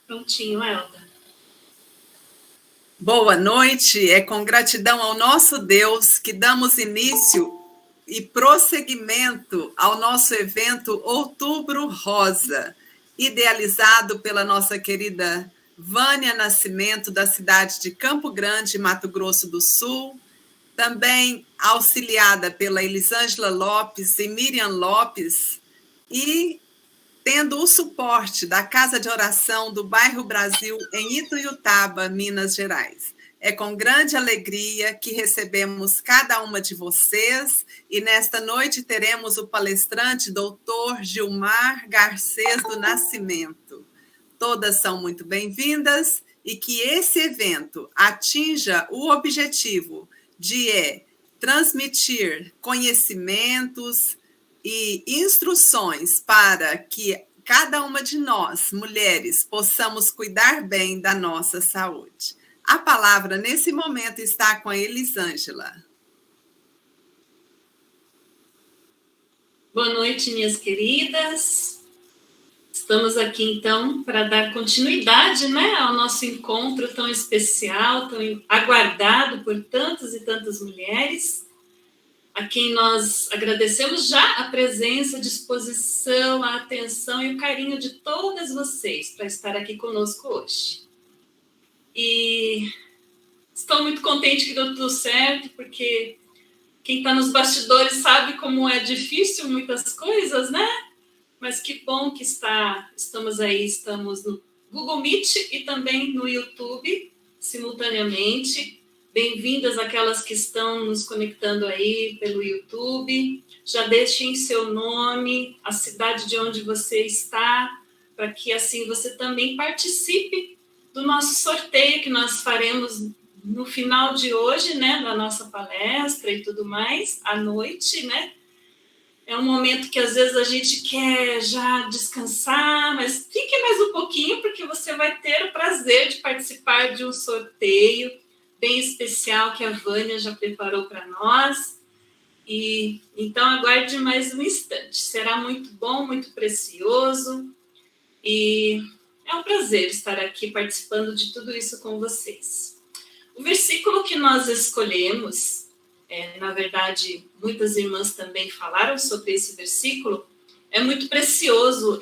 Prontinho, Elda. Boa noite, é com gratidão ao nosso Deus que damos início e prosseguimento ao nosso evento Outubro Rosa, idealizado pela nossa querida Vânia Nascimento, da cidade de Campo Grande, Mato Grosso do Sul, também auxiliada pela Elisângela Lopes e Miriam Lopes, e tendo o suporte da Casa de Oração do Bairro Brasil, em Ituiutaba, Minas Gerais. É com grande alegria que recebemos cada uma de vocês, e nesta noite teremos o palestrante doutor Gilmar Garcês do Nascimento. Todas são muito bem-vindas, e que esse evento atinja o objetivo de transmitir conhecimentos e instruções para que cada uma de nós, mulheres, possamos cuidar bem da nossa saúde. A palavra, nesse momento, está com a Elisângela. Boa noite, minhas queridas. Estamos aqui, então, para dar continuidade, né, ao nosso encontro tão especial, tão aguardado por tantas e tantas mulheres, a quem nós agradecemos já a presença, a disposição, a atenção e o carinho de todas vocês para estar aqui conosco hoje. E estou muito contente que deu tudo certo, porque quem está nos bastidores sabe como é difícil muitas coisas, né? Mas que bom que estamos aí, estamos no Google Meet e também no YouTube, simultaneamente. Bem-vindas aquelas que estão nos conectando aí pelo YouTube. Já deixem seu nome, a cidade de onde você está, para que assim você também participe do nosso sorteio que nós faremos no final de hoje, né, da nossa palestra e tudo mais, à noite, né? É um momento que às vezes a gente quer já descansar, mas fique mais um pouquinho, porque você vai ter o prazer de participar de um sorteio bem especial que a Vânia já preparou para nós. E então aguarde mais um instante. Será muito bom, muito precioso. E é um prazer estar aqui participando de tudo isso com vocês. O versículo que nós escolhemos, na verdade, muitas irmãs também falaram sobre esse versículo, é muito precioso.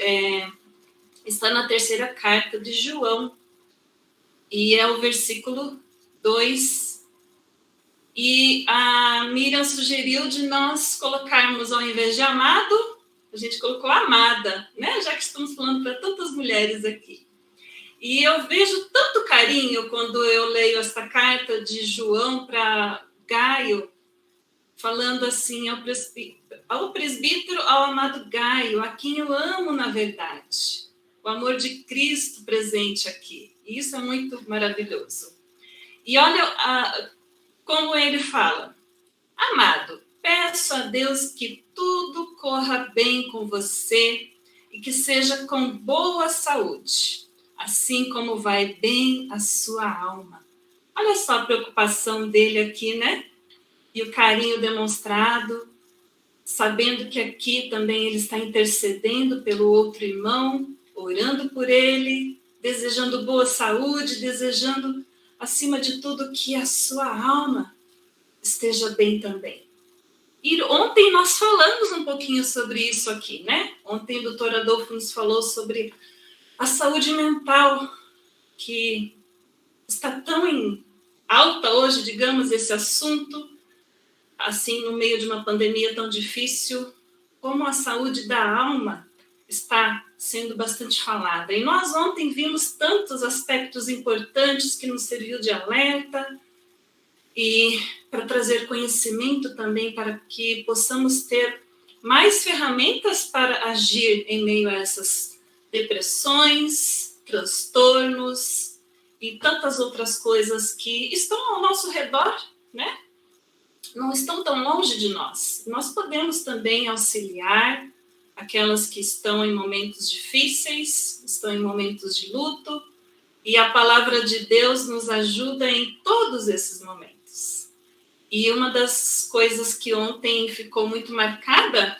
Está na terceira carta de João. E é o versículo 2, e a Miriam sugeriu de nós colocarmos, ao invés de amado, a gente colocou amada, né? Já que estamos falando para tantas mulheres aqui. E eu vejo tanto carinho quando eu leio esta carta de João para Gaio, falando assim ao presbítero, ao amado Gaio, a quem eu amo na verdade. O amor de Cristo presente aqui. E isso é muito maravilhoso. E olha como ele fala: amado, peço a Deus que tudo corra bem com você e que seja com boa saúde, assim como vai bem a sua alma. Olha só a preocupação dele aqui, né? E o carinho demonstrado, sabendo que aqui também ele está intercedendo pelo outro irmão, orando por ele, desejando boa saúde, desejando, acima de tudo, que a sua alma esteja bem também. E ontem nós falamos um pouquinho sobre isso aqui, né? Ontem o doutor Adolfo nos falou sobre a saúde mental, que está tão em alta hoje, digamos, esse assunto, assim, no meio de uma pandemia tão difícil, como a saúde da alma está sendo bastante falada. E nós ontem vimos tantos aspectos importantes que nos serviu de alerta e para trazer conhecimento também, para que possamos ter mais ferramentas para agir em meio a essas depressões, transtornos e tantas outras coisas que estão ao nosso redor, né? não estão tão longe de nós. Nós podemos também auxiliar aquelas que estão em momentos difíceis, estão em momentos de luto, e a palavra de Deus nos ajuda em todos esses momentos. E uma das coisas que ontem ficou muito marcada,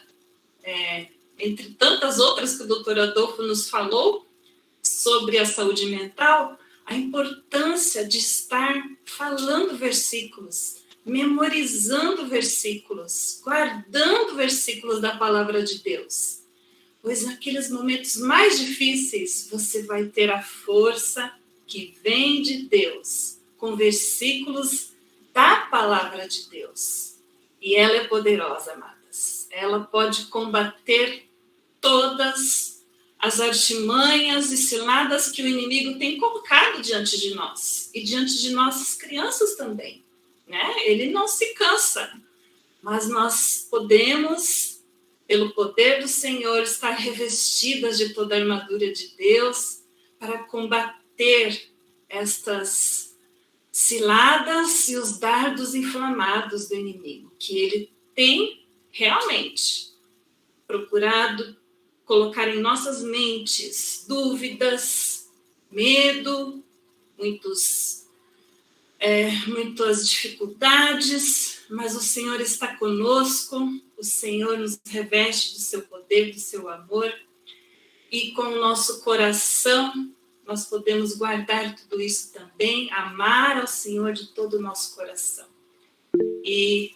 entre tantas outras que o doutor Adolfo nos falou, sobre a saúde mental, a importância de estar falando versículos, memorizando versículos, guardando versículos da palavra de Deus. Pois naqueles momentos mais difíceis, você vai ter a força que vem de Deus, com versículos da palavra de Deus. E ela é poderosa, amadas. Ela pode combater todas as artimanhas e ciladas que o inimigo tem colocado diante de nós. E diante de nossas crianças também, né? Ele não se cansa, mas nós podemos, pelo poder do Senhor, estar revestidas de toda a armadura de Deus para combater estas ciladas e os dardos inflamados do inimigo, que ele tem realmente procurado colocar em nossas mentes dúvidas, medo, muitas dificuldades, mas o Senhor está conosco, o Senhor nos reveste do seu poder, do seu amor, e com o nosso coração nós podemos guardar tudo isso também, amar ao Senhor de todo o nosso coração. E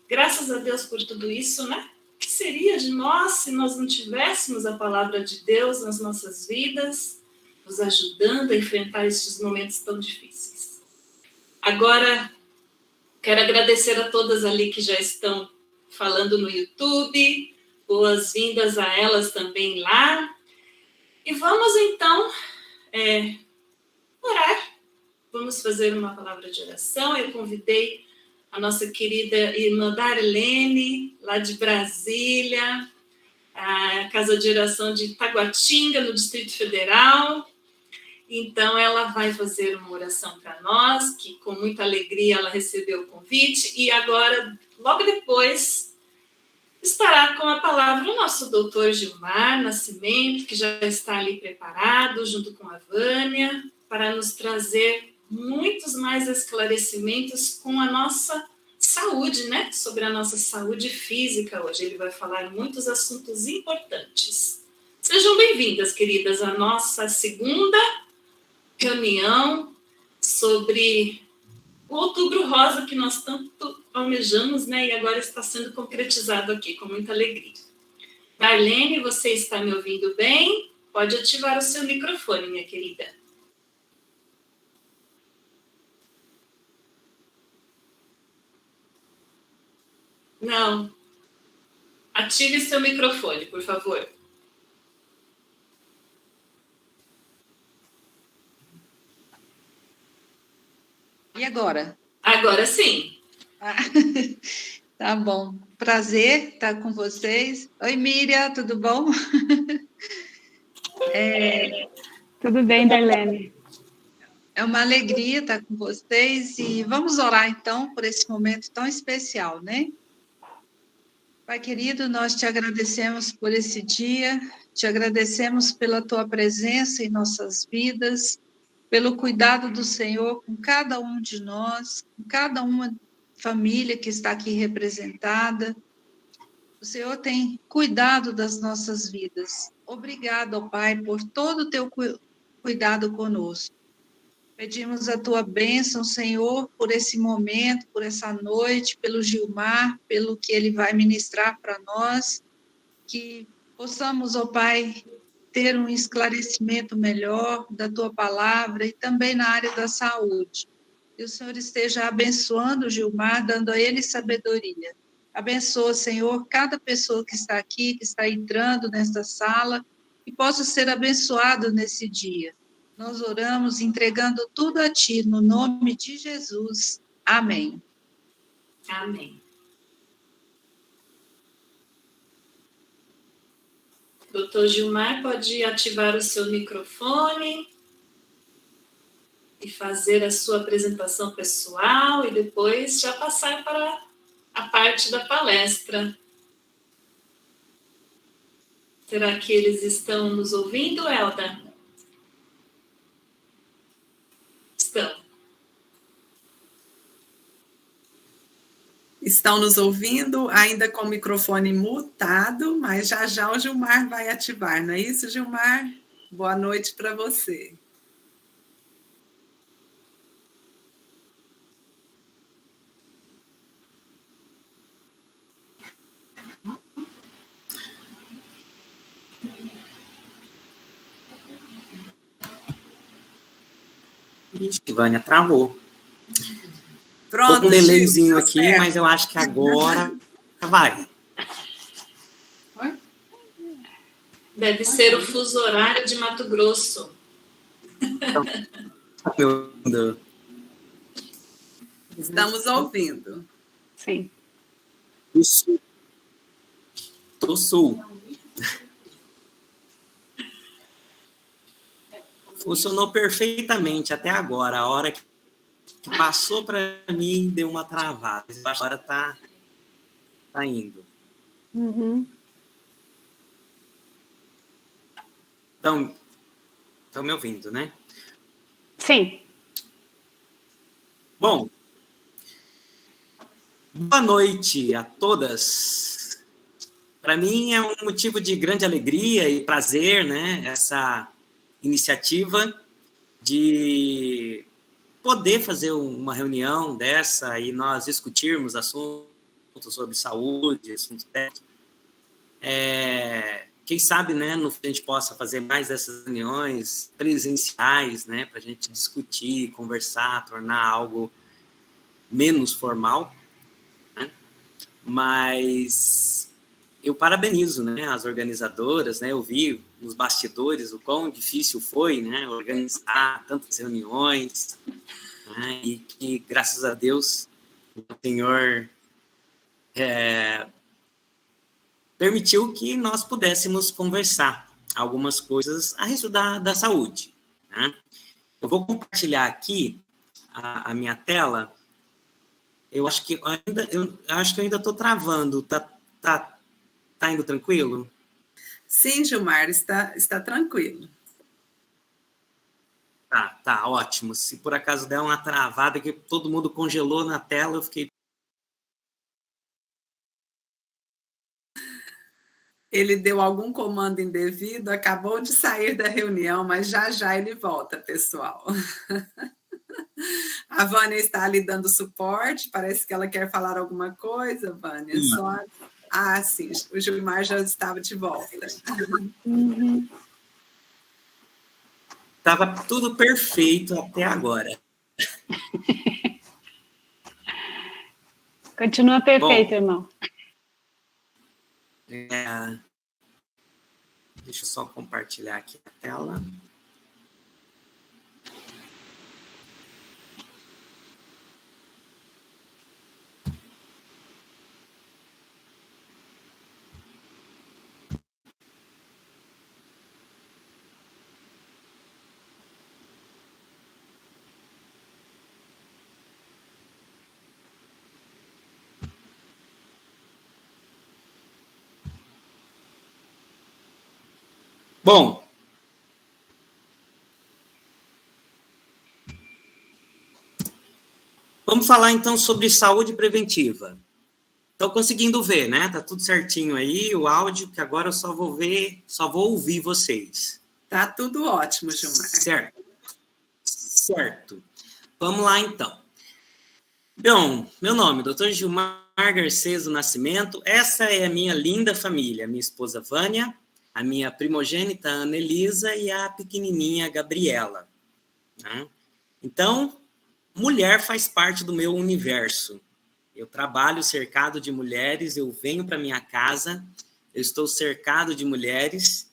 graças a Deus por tudo isso, né? O que seria de nós se nós não tivéssemos a palavra de Deus nas nossas vidas, nos ajudando a enfrentar estes momentos tão difíceis? Agora, quero agradecer a todas ali que já estão falando no YouTube, boas-vindas a elas também lá. E vamos então orar. Vamos fazer uma palavra de oração. Eu convidei a nossa querida irmã Darlene, lá de Brasília, a Casa de Oração de Taguatinga, no Distrito Federal. Então, ela vai fazer uma oração para nós, que com muita alegria ela recebeu o convite, e agora, logo depois, estará com a palavra o nosso doutor Gilmar Nascimento, que já está ali preparado, junto com a Vânia, para nos trazer muitos mais esclarecimentos com a nossa saúde, né? Sobre a nossa saúde física hoje. Ele vai falar muitos assuntos importantes. Sejam bem-vindas, queridas, à nossa segunda reunião sobre o Outubro Rosa, que nós tanto almejamos, né? E agora está sendo concretizado aqui, com muita alegria. Darlene, você está me ouvindo bem? Pode ativar o seu microfone, minha querida. Não. Ative seu microfone, por favor. E agora? Agora sim. Tá bom. Prazer estar com vocês. Oi, Miriam, tudo bom? Tudo bem, Darlene? É uma alegria estar com vocês e vamos orar, então, por esse momento tão especial, né? Pai querido, nós te agradecemos por esse dia, te agradecemos pela tua presença em nossas vidas, pelo cuidado do Senhor com cada um de nós, com cada uma família que está aqui representada. O Senhor tem cuidado das nossas vidas. Obrigado, ó Pai, por todo o teu cuidado conosco. Pedimos a tua bênção, Senhor, por esse momento, por essa noite, pelo Gilmar, pelo que ele vai ministrar para nós, que possamos, ó Pai, ter um esclarecimento melhor da tua palavra e também na área da saúde. Que o Senhor esteja abençoando o Gilmar, dando a ele sabedoria. Abençoa, Senhor, cada pessoa que está aqui, que está entrando nesta sala, e possa ser abençoado nesse dia. Nós oramos entregando tudo a Ti, no nome de Jesus. Amém. Amém. Doutor Gilmar, pode ativar o seu microfone e fazer a sua apresentação pessoal e depois já passar para a parte da palestra. Será que eles estão nos ouvindo, Elda? Estão. Estão nos ouvindo, ainda com o microfone mutado, mas já já o Gilmar vai ativar, não é isso, Gilmar? Boa noite para você. Ixi, Vânia, travou. Pronto, tô com um delayzinho Gil, aqui, certo. mas eu acho que agora vai. Deve ser o fuso horário de Mato Grosso. Estamos ouvindo. Sim. Do sul. Do sul. Funcionou perfeitamente até agora. A hora que passou para mim, deu uma travada. Agora tá indo. Uhum. Estão me ouvindo, né? Sim. Bom, boa noite a todas. Para mim é um motivo de grande alegria e prazer, né? Essa iniciativa de poder fazer uma reunião dessa e nós discutirmos assuntos sobre saúde, assuntos técnicos. Quem sabe, né, a gente possa fazer mais dessas reuniões presenciais, né, para a gente discutir, conversar, tornar algo menos formal, né? Mas eu parabenizo, né, as organizadoras, né, eu vi nos bastidores o quão difícil foi, né, organizar tantas reuniões, né, e que, graças a Deus, o Senhor permitiu que nós pudéssemos conversar algumas coisas a respeito da saúde, né? Eu vou compartilhar aqui a minha tela. Eu acho que eu ainda estou travando. Tá indo tranquilo? Sim, Gilmar, está tranquilo. Tá ótimo. Se por acaso der uma travada que todo mundo congelou na tela, eu fiquei... Ele deu algum comando indevido, acabou de sair da reunião, mas já já ele volta, pessoal. A Vânia está ali dando suporte, parece que ela quer falar alguma coisa, Vânia. Sim, o Gilmar já estava de volta. Uhum. Estava tudo perfeito até agora. Continua perfeito, bom, irmão. Deixa eu só compartilhar aqui a tela. Bom, vamos falar então sobre saúde preventiva. Estão conseguindo ver, né? Tá tudo certinho aí, o áudio, que agora eu só vou ouvir vocês. Tá tudo ótimo, Gilmar. Certo. Vamos lá então. Bom, meu nome, Dr. Gilmar Garcês do Nascimento. Essa é a minha linda família, minha esposa Vânia, a minha primogênita Ana Elisa e a pequenininha Gabriela. Né? Então, mulher faz parte do meu universo. Eu trabalho cercado de mulheres, eu venho para minha casa, eu estou cercado de mulheres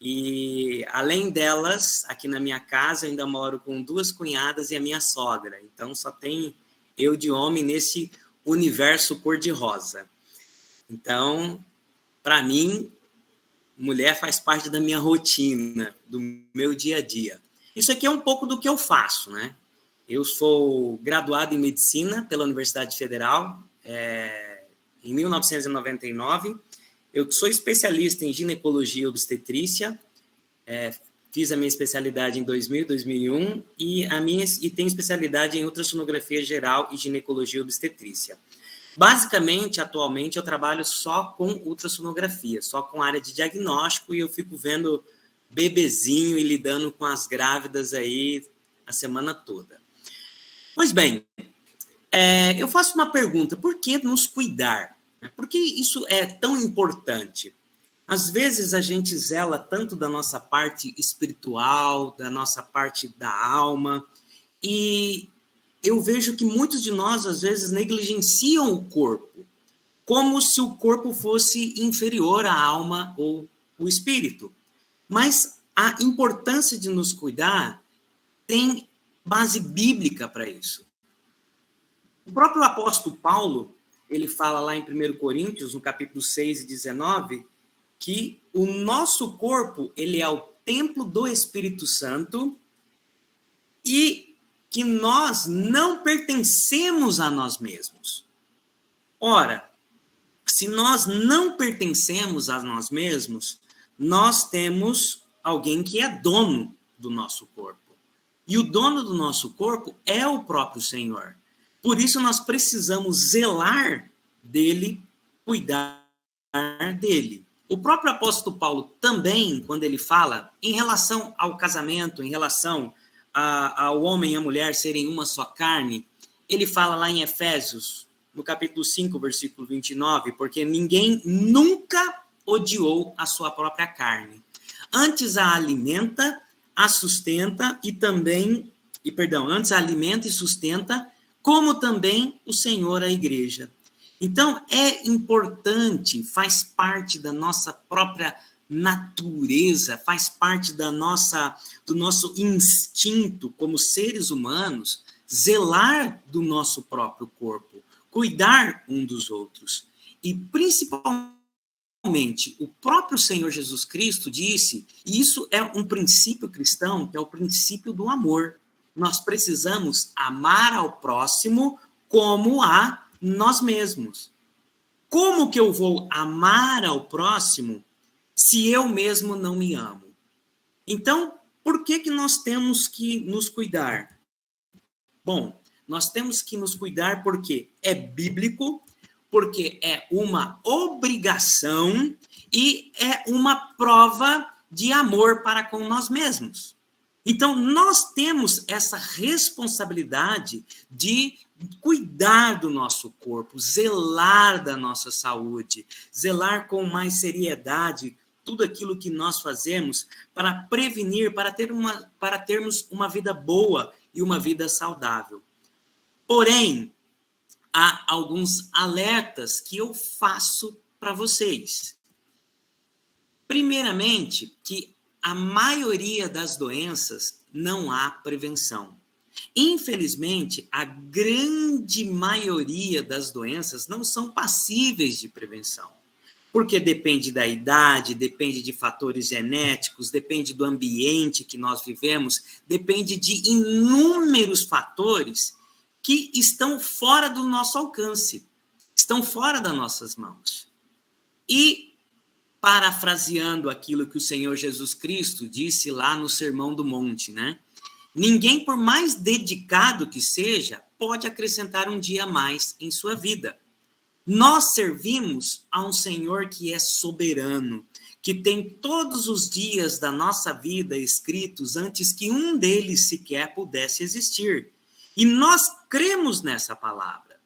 e, além delas, aqui na minha casa, eu ainda moro com 2 cunhadas e a minha sogra. Então, só tem eu de homem nesse universo cor-de-rosa. Então, para mim, mulher faz parte da minha rotina, do meu dia a dia. Isso aqui é um pouco do que eu faço, né? Eu sou graduado em medicina pela Universidade Federal, em 1999. Eu sou especialista em ginecologia e obstetrícia, fiz a minha especialidade em 2000, 2001 e tenho especialidade em ultrassonografia geral e ginecologia e obstetrícia. Basicamente, atualmente, eu trabalho só com ultrassonografia, só com área de diagnóstico, e eu fico vendo bebezinho e lidando com as grávidas aí a semana toda. Pois bem, eu faço uma pergunta: por que nos cuidar? Por que isso é tão importante? Às vezes a gente zela tanto da nossa parte espiritual, da nossa parte da alma, e eu vejo que muitos de nós, às vezes, negligenciam o corpo, como se o corpo fosse inferior à alma ou o espírito. Mas a importância de nos cuidar tem base bíblica para isso. O próprio apóstolo Paulo, ele fala lá em 1 Coríntios, no capítulo 6 e 19, que o nosso corpo, ele é o templo do Espírito Santo e que nós não pertencemos a nós mesmos. Ora, se nós não pertencemos a nós mesmos, nós temos alguém que é dono do nosso corpo. E o dono do nosso corpo é o próprio Senhor. Por isso nós precisamos zelar dele, cuidar dele. O próprio apóstolo Paulo também, quando ele fala em relação ao casamento, em relação ao homem e a mulher serem uma só carne, ele fala lá em Efésios, no capítulo 5, versículo 29, porque ninguém nunca odiou a sua própria carne. Antes a alimenta, a sustenta antes a alimenta e sustenta, como também o Senhor a igreja. Então, é importante, faz parte da nossa própria natureza, faz parte do nosso instinto como seres humanos, zelar do nosso próprio corpo, cuidar um dos outros. E, principalmente, o próprio Senhor Jesus Cristo disse, e isso é um princípio cristão, que é o princípio do amor. Nós precisamos amar ao próximo como a nós mesmos. Como que eu vou amar ao próximo se eu mesmo não me amo? Então, por que nós temos que nos cuidar? Bom, nós temos que nos cuidar porque é bíblico, porque é uma obrigação e é uma prova de amor para com nós mesmos. Então, nós temos essa responsabilidade de cuidar do nosso corpo, zelar da nossa saúde, zelar com mais seriedade tudo aquilo que nós fazemos para prevenir, para termos uma vida boa e uma vida saudável. Porém, há alguns alertas que eu faço para vocês. Primeiramente, que a maioria das doenças não há prevenção. Infelizmente, a grande maioria das doenças não são passíveis de prevenção, porque depende da idade, depende de fatores genéticos, depende do ambiente que nós vivemos, depende de inúmeros fatores que estão fora do nosso alcance, estão fora das nossas mãos. E, parafraseando aquilo que o Senhor Jesus Cristo disse lá no Sermão do Monte, né? Ninguém, por mais dedicado que seja, pode acrescentar um dia a mais em sua vida. Nós servimos a um Senhor que é soberano, que tem todos os dias da nossa vida escritos antes que um deles sequer pudesse existir. E nós cremos nessa palavra.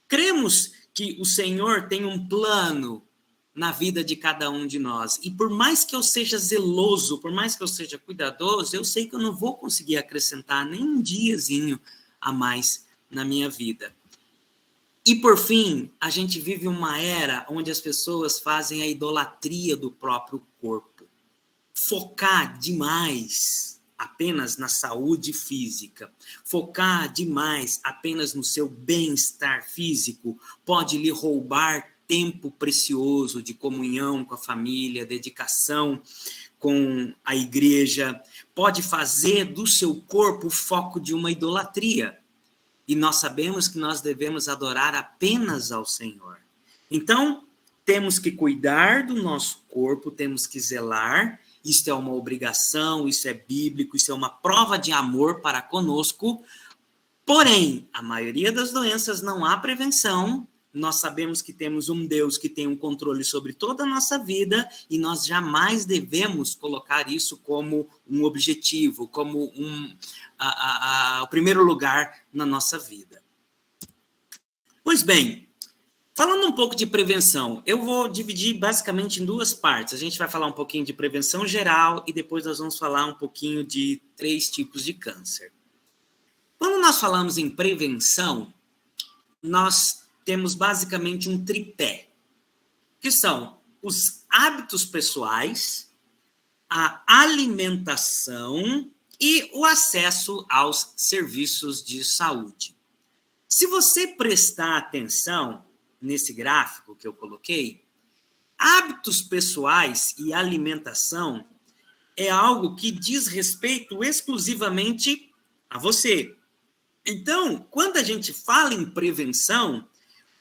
Cremos que o Senhor tem um plano na vida de cada um de nós. E por mais que eu seja zeloso, por mais que eu seja cuidadoso, eu sei que eu não vou conseguir acrescentar nem um diazinho a mais na minha vida. E, por fim, a gente vive uma era onde as pessoas fazem a idolatria do próprio corpo. Focar demais apenas na saúde física, focar demais apenas no seu bem-estar físico, pode lhe roubar tempo precioso de comunhão com a família, dedicação com a igreja, pode fazer do seu corpo o foco de uma idolatria. E nós sabemos que nós devemos adorar apenas ao Senhor. Então, temos que cuidar do nosso corpo, temos que zelar. Isso é uma obrigação, isso é bíblico, isso é uma prova de amor para conosco. Porém, a maioria das doenças não há prevenção. Nós sabemos que temos um Deus que tem um controle sobre toda a nossa vida e nós jamais devemos colocar isso como um objetivo, como o primeiro lugar na nossa vida. Pois bem, falando um pouco de prevenção, eu vou dividir basicamente em duas partes. A gente vai falar um pouquinho de prevenção geral e depois nós vamos falar um pouquinho de 3 tipos de câncer. Quando nós falamos em prevenção, nós temos basicamente um tripé, que são os hábitos pessoais, a alimentação e o acesso aos serviços de saúde. Se você prestar atenção nesse gráfico que eu coloquei, hábitos pessoais e alimentação é algo que diz respeito exclusivamente a você. Então, quando a gente fala em prevenção,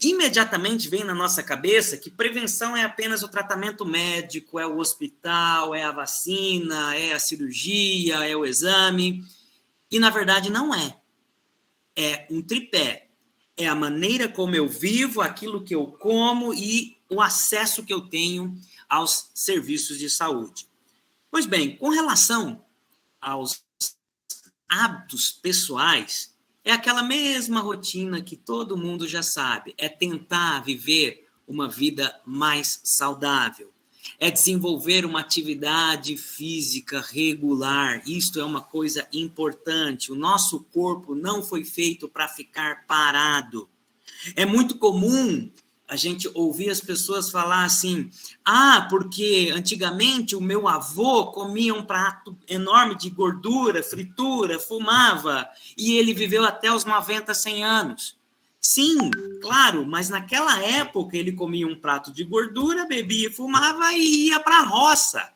imediatamente vem na nossa cabeça que prevenção é apenas o tratamento médico, é o hospital, é a vacina, é a cirurgia, é o exame. E, na verdade, não é. É um tripé. É a maneira como eu vivo, aquilo que eu como e o acesso que eu tenho aos serviços de saúde. Pois bem, com relação aos hábitos pessoais, é aquela mesma rotina que todo mundo já sabe. É tentar viver uma vida mais saudável. É desenvolver uma atividade física regular. Isto é uma coisa importante. O nosso corpo não foi feito para ficar parado. É muito comum a gente ouvir as pessoas falar assim, porque antigamente o meu avô comia um prato enorme de gordura, fritura, fumava, e ele viveu até os 90, 100 anos. Sim, claro, mas naquela época ele comia um prato de gordura, bebia, fumava e ia para a roça.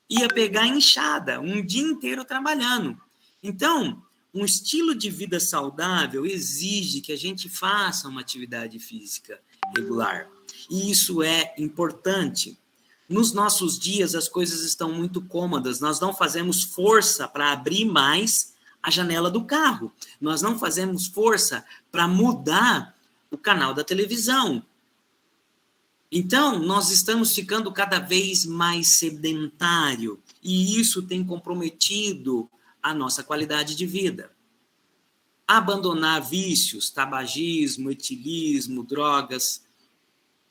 Ia pegar enxada, um dia inteiro trabalhando. Então, um estilo de vida saudável exige que a gente faça uma atividade física regular. E isso é importante. Nos nossos dias, as coisas estão muito cômodas. Nós não fazemos força para abrir mais a janela do carro. Nós não fazemos força para mudar o canal da televisão. Então, nós estamos ficando cada vez mais sedentário. E isso tem comprometido a nossa qualidade de vida. Abandonar vícios, tabagismo, etilismo, drogas,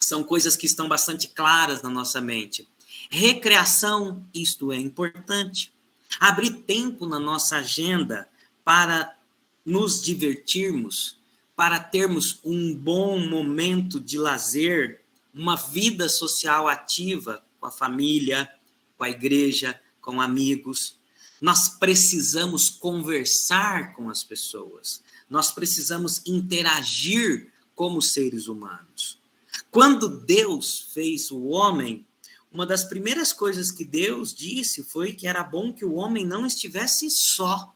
são coisas que estão bastante claras na nossa mente. Recreação, isto é importante. Abrir tempo na nossa agenda para nos divertirmos, para termos um bom momento de lazer, uma vida social ativa com a família, com a igreja, com amigos. Nós precisamos conversar com as pessoas. Nós precisamos interagir como seres humanos. Quando Deus fez o homem, uma das primeiras coisas que Deus disse foi que era bom que o homem não estivesse só.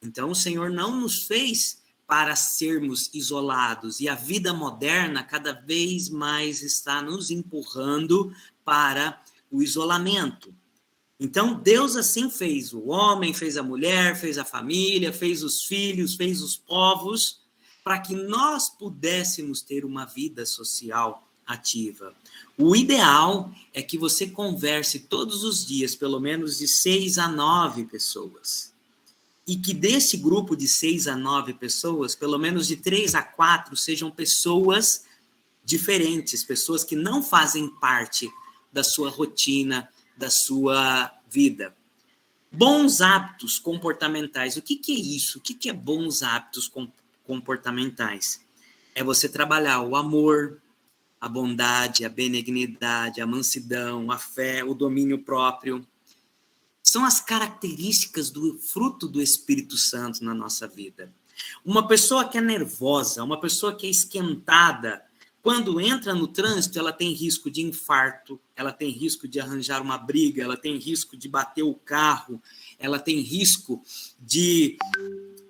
Então, o Senhor não nos fez para sermos isolados. E a vida moderna cada vez mais está nos empurrando para o isolamento. Então, Deus assim fez o homem, fez a mulher, fez a família, fez os filhos, fez os povos, para que nós pudéssemos ter uma vida social ativa. O ideal é que você converse todos os dias, pelo menos de 6 a 9 pessoas. E que desse grupo de 6 a 9 pessoas, pelo menos de 3 a 4 sejam pessoas diferentes, pessoas que não fazem parte da sua rotina, da sua vida. Bons hábitos comportamentais. O que é isso? O que é bons hábitos comportamentais? É você trabalhar o amor, a bondade, a benignidade, a mansidão, a fé, o domínio próprio. São as características do fruto do Espírito Santo na nossa vida. Uma pessoa que é nervosa, uma pessoa que é esquentada, quando entra no trânsito, ela tem risco de infarto, ela tem risco de arranjar uma briga, ela tem risco de bater o carro, ela tem risco de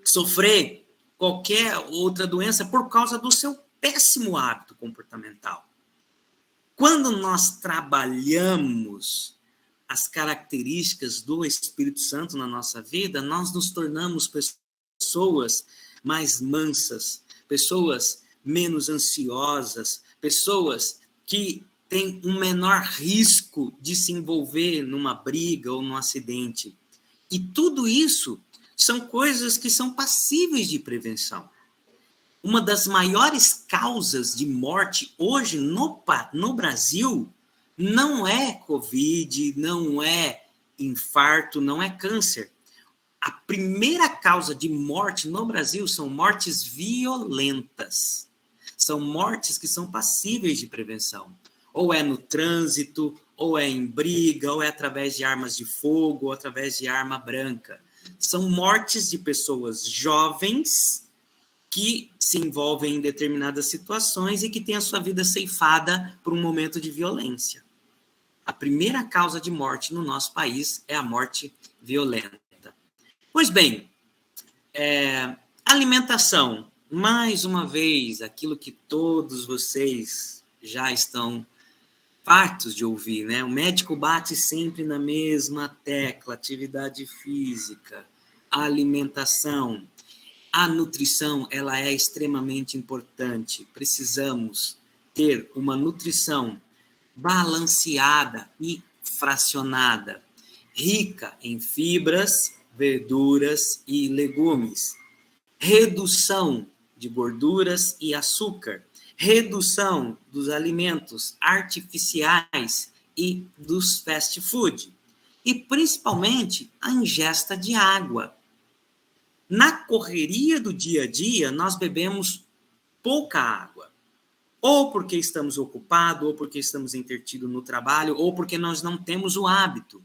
sofrer qualquer outra doença por causa do seu péssimo hábito comportamental. Quando nós trabalhamos as características do Espírito Santo na nossa vida, nós nos tornamos pessoas mais mansas, pessoas menos ansiosas, pessoas que têm um menor risco de se envolver numa briga ou num acidente. E tudo isso são coisas que são passíveis de prevenção. Uma das maiores causas de morte hoje no Brasil não é Covid, não é infarto, não é câncer. A primeira causa de morte no Brasil são mortes violentas. São mortes que são passíveis de prevenção. Ou é no trânsito, ou é em briga, ou é através de armas de fogo, ou através de arma branca. São mortes de pessoas jovens que se envolvem em determinadas situações e que têm a sua vida ceifada por um momento de violência. A primeira causa de morte no nosso país é a morte violenta. Pois bem, alimentação, mais uma vez, aquilo que todos vocês já estão fartos de ouvir, né? O médico bate sempre na mesma tecla: atividade física, alimentação. A nutrição, ela é extremamente importante. Precisamos ter uma nutrição balanceada e fracionada, rica em fibras, verduras e legumes, redução de gorduras e açúcar, redução dos alimentos artificiais e dos fast food, e principalmente a ingesta de água. Na correria do dia a dia, nós bebemos pouca água, ou porque estamos ocupados, ou porque estamos entretidos no trabalho, ou porque nós não temos o hábito.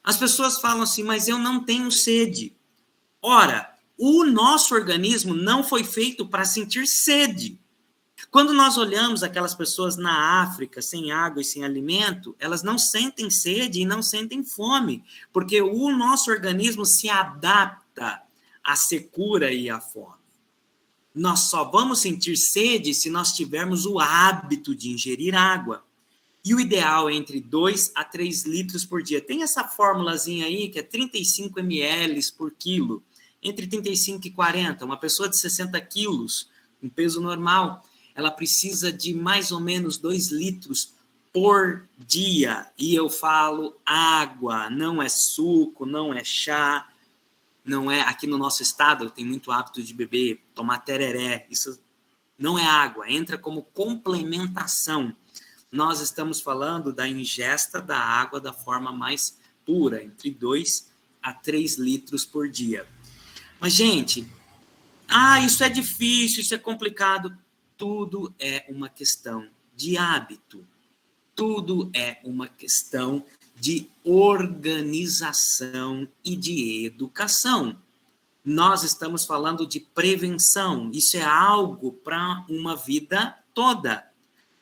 As pessoas falam assim, mas eu não tenho sede. Ora, o nosso organismo não foi feito para sentir sede. Quando nós olhamos aquelas pessoas na África, sem água e sem alimento, elas não sentem sede e não sentem fome, porque o nosso organismo se adapta à secura e à fome. Nós só vamos sentir sede se nós tivermos o hábito de ingerir água. E o ideal é entre 2 a 3 litros por dia. Tem essa formulazinha aí que é 35 ml por quilo, entre 35 e 40. Uma pessoa de 60 quilos, um peso normal, ela precisa de mais ou menos 2 litros por dia. E eu falo água, não é suco, não é chá, não é... Aqui no nosso estado, eu tenho muito hábito de beber, tomar tereré. Isso não é água, entra como complementação. Nós estamos falando da ingesta da água da forma mais pura, entre 2 a 3 litros por dia. Mas, gente, isso é difícil, isso é complicado. Tudo é uma questão de hábito. Tudo é uma questão de organização e de educação. Nós estamos falando de prevenção. Isso é algo para uma vida toda.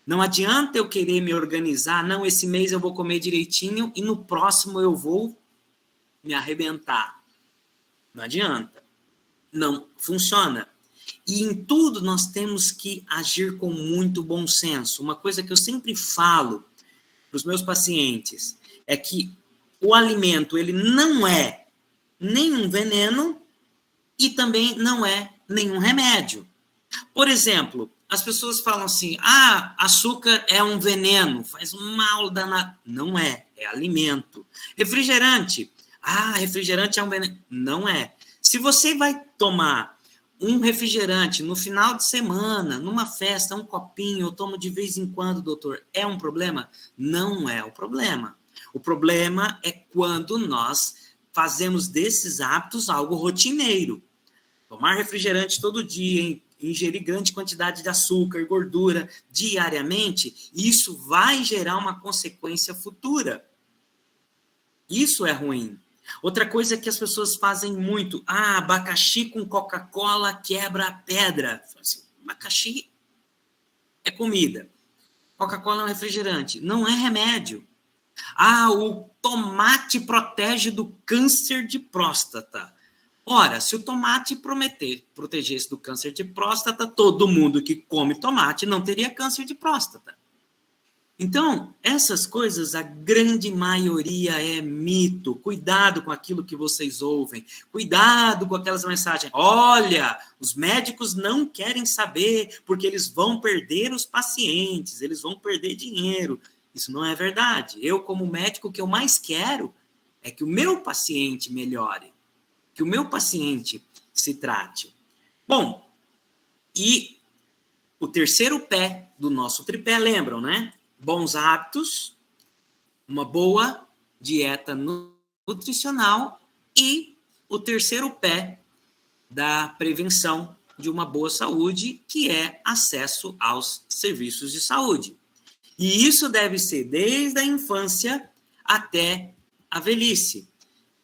Não adianta eu querer me organizar, não, esse mês eu vou comer direitinho e no próximo eu vou me arrebentar. Não adianta. Não funciona. E em tudo nós temos que agir com muito bom senso. Uma coisa que eu sempre falo para os meus pacientes é que o alimento, ele não é nenhum veneno e também não é nenhum remédio. Por exemplo, as pessoas falam assim, açúcar é um veneno, faz um mal danado. Não é, é alimento. Refrigerante, refrigerante é um veneno. Não é. Se você vai tomar um refrigerante no final de semana, numa festa, um copinho, eu tomo de vez em quando, doutor, é um problema? Não é o problema. O problema é quando nós fazemos desses hábitos algo rotineiro. Tomar refrigerante todo dia, ingerir grande quantidade de açúcar e gordura diariamente, isso vai gerar uma consequência futura. Isso é ruim. Outra coisa que as pessoas fazem muito, abacaxi com Coca-Cola quebra a pedra. Assim, abacaxi é comida. Coca-Cola é um refrigerante. Não é remédio. O tomate protege do câncer de próstata. Ora, se o tomate protegesse do câncer de próstata, todo mundo que come tomate não teria câncer de próstata. Então, essas coisas, a grande maioria é mito. Cuidado com aquilo que vocês ouvem. Cuidado com aquelas mensagens. Olha, os médicos não querem saber porque eles vão perder os pacientes, eles vão perder dinheiro. Isso não é verdade. Eu, como médico, o que eu mais quero é que o meu paciente melhore, que o meu paciente se trate. Bom, e o terceiro pé do nosso tripé, lembram, né? Bons hábitos, uma boa dieta nutricional e o terceiro pé da prevenção de uma boa saúde, que é acesso aos serviços de saúde. E isso deve ser desde a infância até a velhice.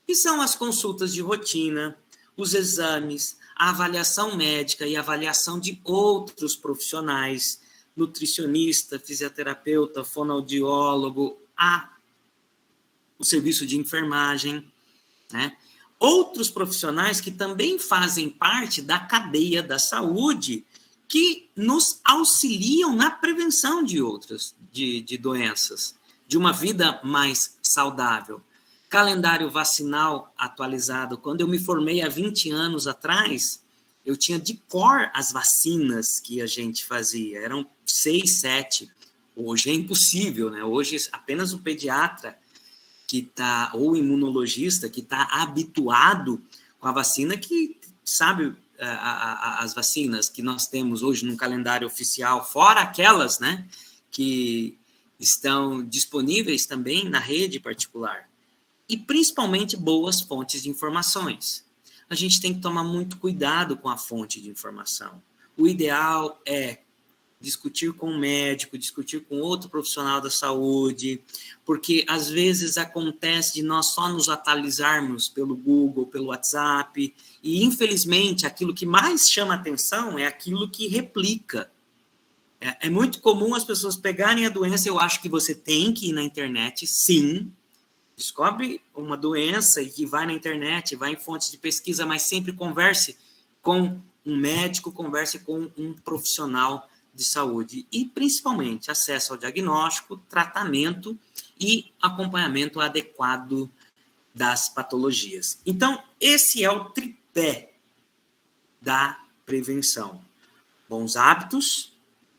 E são as consultas de rotina, os exames, a avaliação médica e a avaliação de outros profissionais, nutricionista, fisioterapeuta, fonoaudiólogo, o serviço de enfermagem, né? Outros profissionais que também fazem parte da cadeia da saúde, que nos auxiliam na prevenção de outras, de doenças, de uma vida mais saudável. Calendário vacinal atualizado. Quando eu me formei há 20 anos atrás, eu tinha de cor as vacinas que a gente fazia. Eram 6, 7. Hoje é impossível, né? Hoje apenas o pediatra ou o imunologista que está habituado com a vacina, que sabe as vacinas que nós temos hoje no calendário oficial, fora aquelas, né, que estão disponíveis também na rede particular. E principalmente boas fontes de informações. A gente tem que tomar muito cuidado com a fonte de informação. O ideal é discutir com um médico, discutir com outro profissional da saúde, porque às vezes acontece de nós só nos atualizarmos pelo Google, pelo WhatsApp, e infelizmente aquilo que mais chama atenção é aquilo que replica. É muito comum as pessoas pegarem a doença. Eu acho que você tem que ir na internet, sim, descobre uma doença e que vai na internet, vai em fontes de pesquisa, mas sempre converse com um médico, converse com um profissional de saúde e, principalmente, acesso ao diagnóstico, tratamento e acompanhamento adequado das patologias. Então, esse é o tripé da prevenção. Bons hábitos,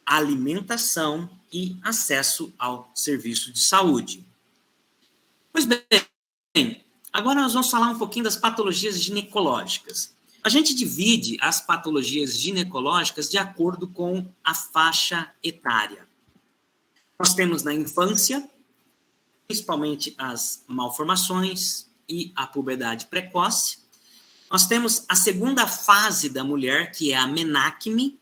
alimentação e acesso ao serviço de saúde. Pois bem, agora nós vamos falar um pouquinho das patologias ginecológicas. A gente divide as patologias ginecológicas de acordo com a faixa etária. Nós temos na infância, principalmente as malformações e a puberdade precoce. Nós temos a segunda fase da mulher, que é a menarqume,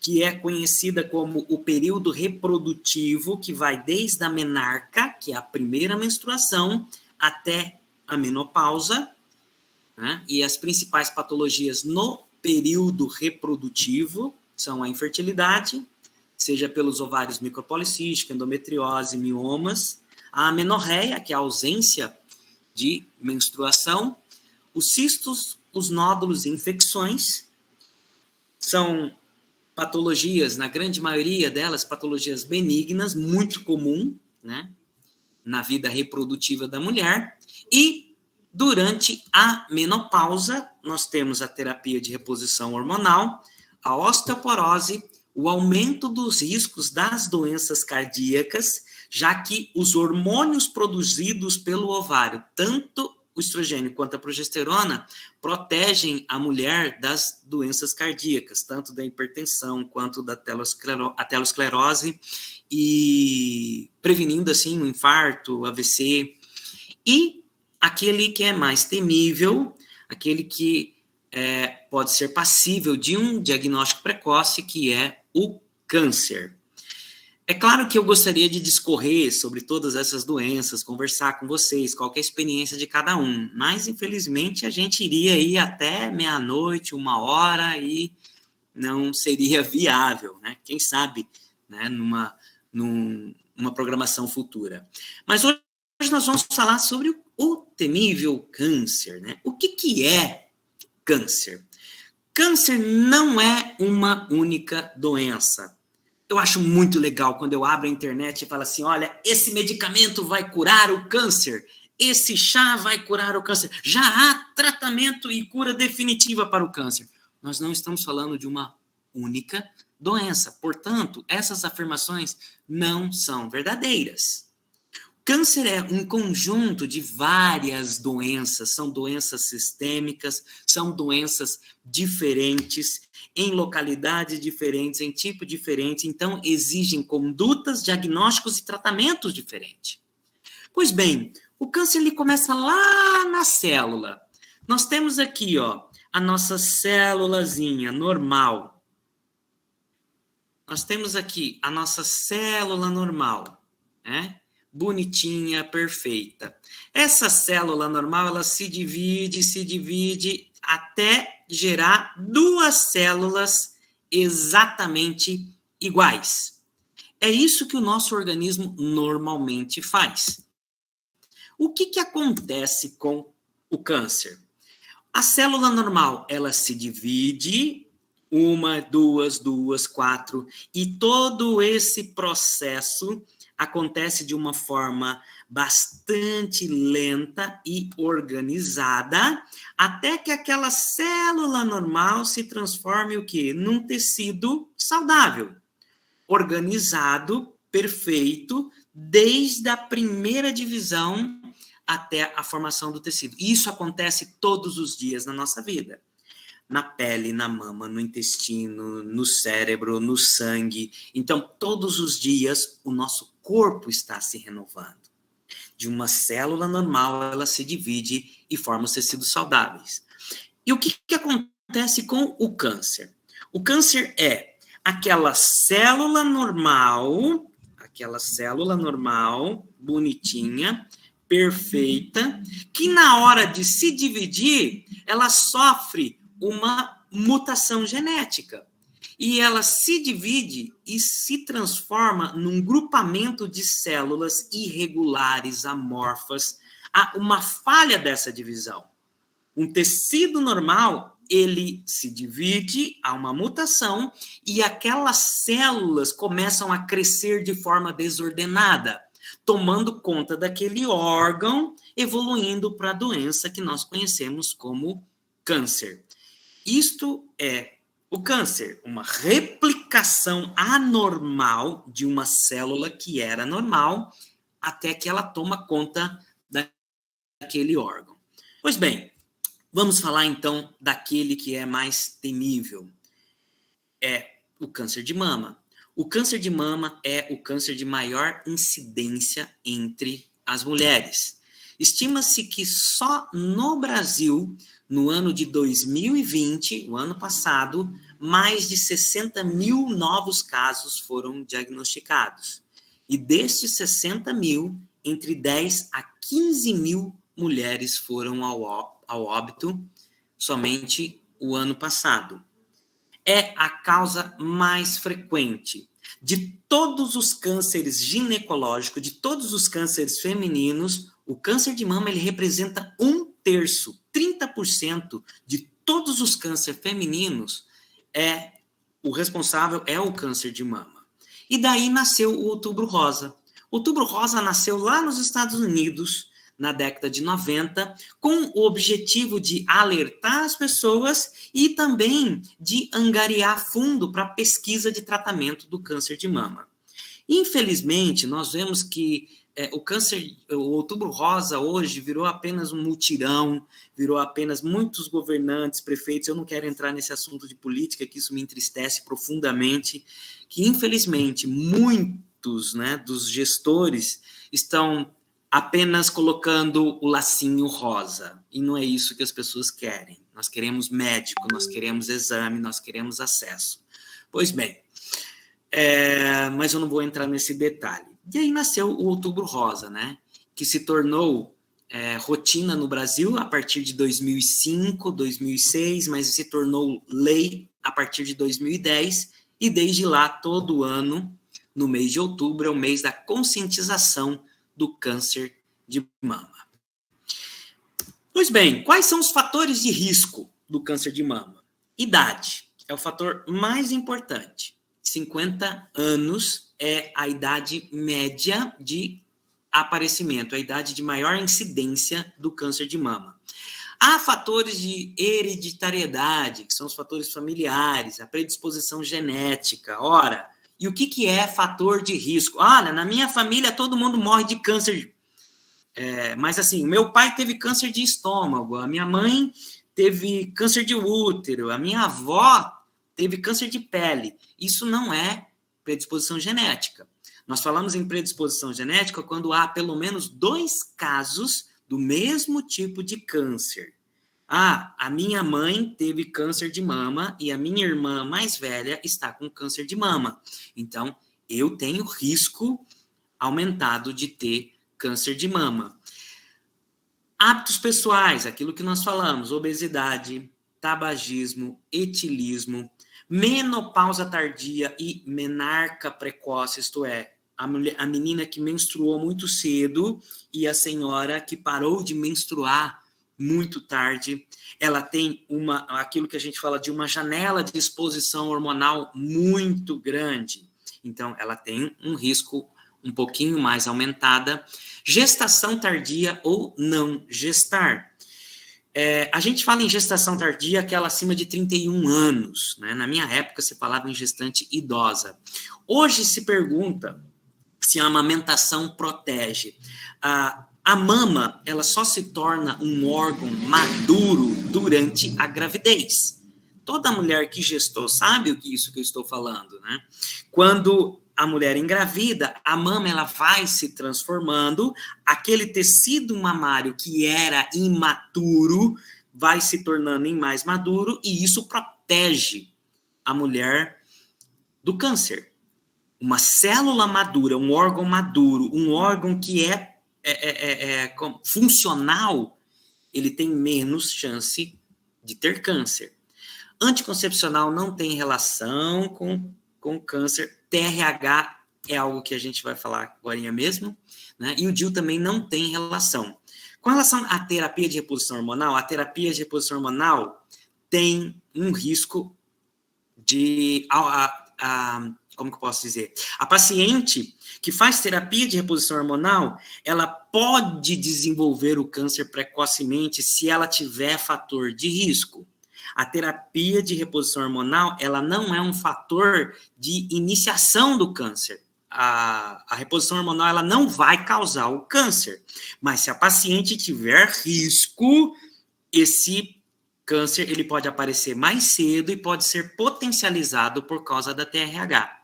que é conhecida como o período reprodutivo, que vai desde a menarca, que é a primeira menstruação, até a menopausa, né? E as principais patologias no período reprodutivo são a infertilidade, seja pelos ovários micropolicísticos, endometriose, miomas, a amenorreia, que é a ausência de menstruação, os cistos, os nódulos e infecções, são patologias, na grande maioria delas, patologias benignas, muito comum, né, na vida reprodutiva da mulher. E durante a menopausa, nós temos a terapia de reposição hormonal, a osteoporose, o aumento dos riscos das doenças cardíacas, já que os hormônios produzidos pelo ovário, tanto o estrogênio quanto a progesterona, protegem a mulher das doenças cardíacas, tanto da hipertensão quanto da aterosclerose, e prevenindo, assim, o infarto, o AVC. E aquele que é mais temível, aquele que pode ser passível de um diagnóstico precoce, que é o câncer. É claro que eu gostaria de discorrer sobre todas essas doenças, conversar com vocês, qual que é a experiência de cada um, mas, infelizmente, a gente iria ir até meia-noite, 1h, e não seria viável, né? Quem sabe, né, numa programação futura. Mas hoje nós vamos falar sobre o temível câncer, né? O que é câncer? Câncer não é uma única doença. Eu acho muito legal quando eu abro a internet e falo assim, olha, esse medicamento vai curar o câncer, esse chá vai curar o câncer, já há tratamento e cura definitiva para o câncer. Nós não estamos falando de uma única doença. Portanto, essas afirmações não são verdadeiras. Câncer é um conjunto de várias doenças, são doenças sistêmicas, são doenças diferentes, em localidades diferentes, em tipo diferente, então exigem condutas, diagnósticos e tratamentos diferentes. Pois bem, o câncer ele começa lá na célula. Nós temos aqui, ó, a nossa célulazinha normal. Nós temos aqui a nossa célula normal, né? Bonitinha, perfeita. Essa célula normal, ela se divide até gerar duas células exatamente iguais. É isso que o nosso organismo normalmente faz. O que acontece com o câncer? A célula normal, ela se divide, 1, 2, 4, e todo esse processo acontece de uma forma bastante lenta e organizada, até que aquela célula normal se transforme o quê? Num tecido saudável, organizado, perfeito, desde a primeira divisão até a formação do tecido. Isso acontece todos os dias na nossa vida. Na pele, na mama, no intestino, no cérebro, no sangue. Então, todos os dias, o nosso corpo está se renovando. De uma célula normal, ela se divide e forma os tecidos saudáveis. E o que acontece com o câncer? O câncer é aquela célula normal, bonitinha, perfeita, que na hora de se dividir, ela sofre uma mutação genética. E ela se divide e se transforma num grupamento de células irregulares, amorfas. Há uma falha dessa divisão. Um tecido normal, ele se divide, há uma mutação, e aquelas células começam a crescer de forma desordenada, tomando conta daquele órgão, evoluindo para a doença que nós conhecemos como câncer. Isto é o câncer, uma replicação anormal de uma célula que era normal, até que ela toma conta daquele órgão. Pois bem, vamos falar então daquele que é mais temível. É o câncer de mama. O câncer de mama é o câncer de maior incidência entre as mulheres. Estima-se que só no Brasil, no ano de 2020, o ano passado, mais de 60 mil novos casos foram diagnosticados. E destes 60 mil, entre 10 a 15 mil mulheres foram ao óbito somente o ano passado. É a causa mais frequente de todos os cânceres ginecológicos, de todos os cânceres femininos. O câncer de mama ele representa 1/3, 30% de todos os cânceres femininos. O responsável é o câncer de mama. E daí nasceu o Outubro Rosa. O Outubro Rosa nasceu lá nos Estados Unidos, na década de 90, com o objetivo de alertar as pessoas e também de angariar fundo para pesquisa de tratamento do câncer de mama. Infelizmente, nós vemos que o Outubro Rosa hoje virou apenas um mutirão, virou apenas muitos governantes, prefeitos. Eu não quero entrar nesse assunto de política, que isso me entristece profundamente, que infelizmente muitos, dos gestores estão apenas colocando o lacinho rosa. E não é isso que as pessoas querem. Nós queremos médico, nós queremos exame, nós queremos acesso. Pois bem, mas eu não vou entrar nesse detalhe. E aí nasceu o Outubro Rosa, que se tornou rotina no Brasil a partir de 2005, 2006, mas se tornou lei a partir de 2010, e desde lá, todo ano, no mês de outubro, é o mês da conscientização do câncer de mama. Pois bem, quais são os fatores de risco do câncer de mama? Idade é o fator mais importante. 50 anos é a idade média de aparecimento, a idade de maior incidência do câncer de mama. Há fatores de hereditariedade, que são os fatores familiares, a predisposição genética. Ora, e o que é fator de risco? Olha, na minha família todo mundo morre de câncer. Mas assim, o meu pai teve câncer de estômago, a minha mãe teve câncer de útero, a minha avó teve câncer de pele. Isso não é predisposição genética. Nós falamos em predisposição genética quando há pelo menos 2 casos do mesmo tipo de câncer. A minha mãe teve câncer de mama e a minha irmã mais velha está com câncer de mama. Então, eu tenho risco aumentado de ter câncer de mama. Hábitos pessoais, aquilo que nós falamos, obesidade, tabagismo, etilismo, menopausa tardia e menarca precoce, isto é, a menina que menstruou muito cedo e a senhora que parou de menstruar muito tarde, ela tem aquilo que a gente fala de uma janela de exposição hormonal muito grande. Então, ela tem um risco um pouquinho mais aumentada. Gestação tardia ou não gestar. A gente fala em gestação tardia, aquela acima de 31 anos. Né? Na minha época, se falava em gestante idosa. Hoje se pergunta se a amamentação protege. A mama, ela só se torna um órgão maduro durante a gravidez. Toda mulher que gestou sabe isso que eu estou falando, né? Quando a mulher engravida, a mama ela vai se transformando, aquele tecido mamário que era imaturo vai se tornando em mais maduro e isso protege a mulher do câncer. Uma célula madura, um órgão maduro, um órgão que é funcional, ele tem menos chance de ter câncer. Anticoncepcional não tem relação com câncer. TRH é algo que a gente vai falar agora mesmo, né? E o DIU também não tem relação. Com relação à terapia de reposição hormonal, a terapia de reposição hormonal tem um risco de... como que eu posso dizer? A paciente que faz terapia de reposição hormonal, ela pode desenvolver o câncer precocemente se ela tiver fator de risco. A terapia de reposição hormonal, ela não é um fator de iniciação do câncer. A reposição hormonal, ela não vai causar o câncer. Mas se a paciente tiver risco, esse câncer, ele pode aparecer mais cedo e pode ser potencializado por causa da TRH.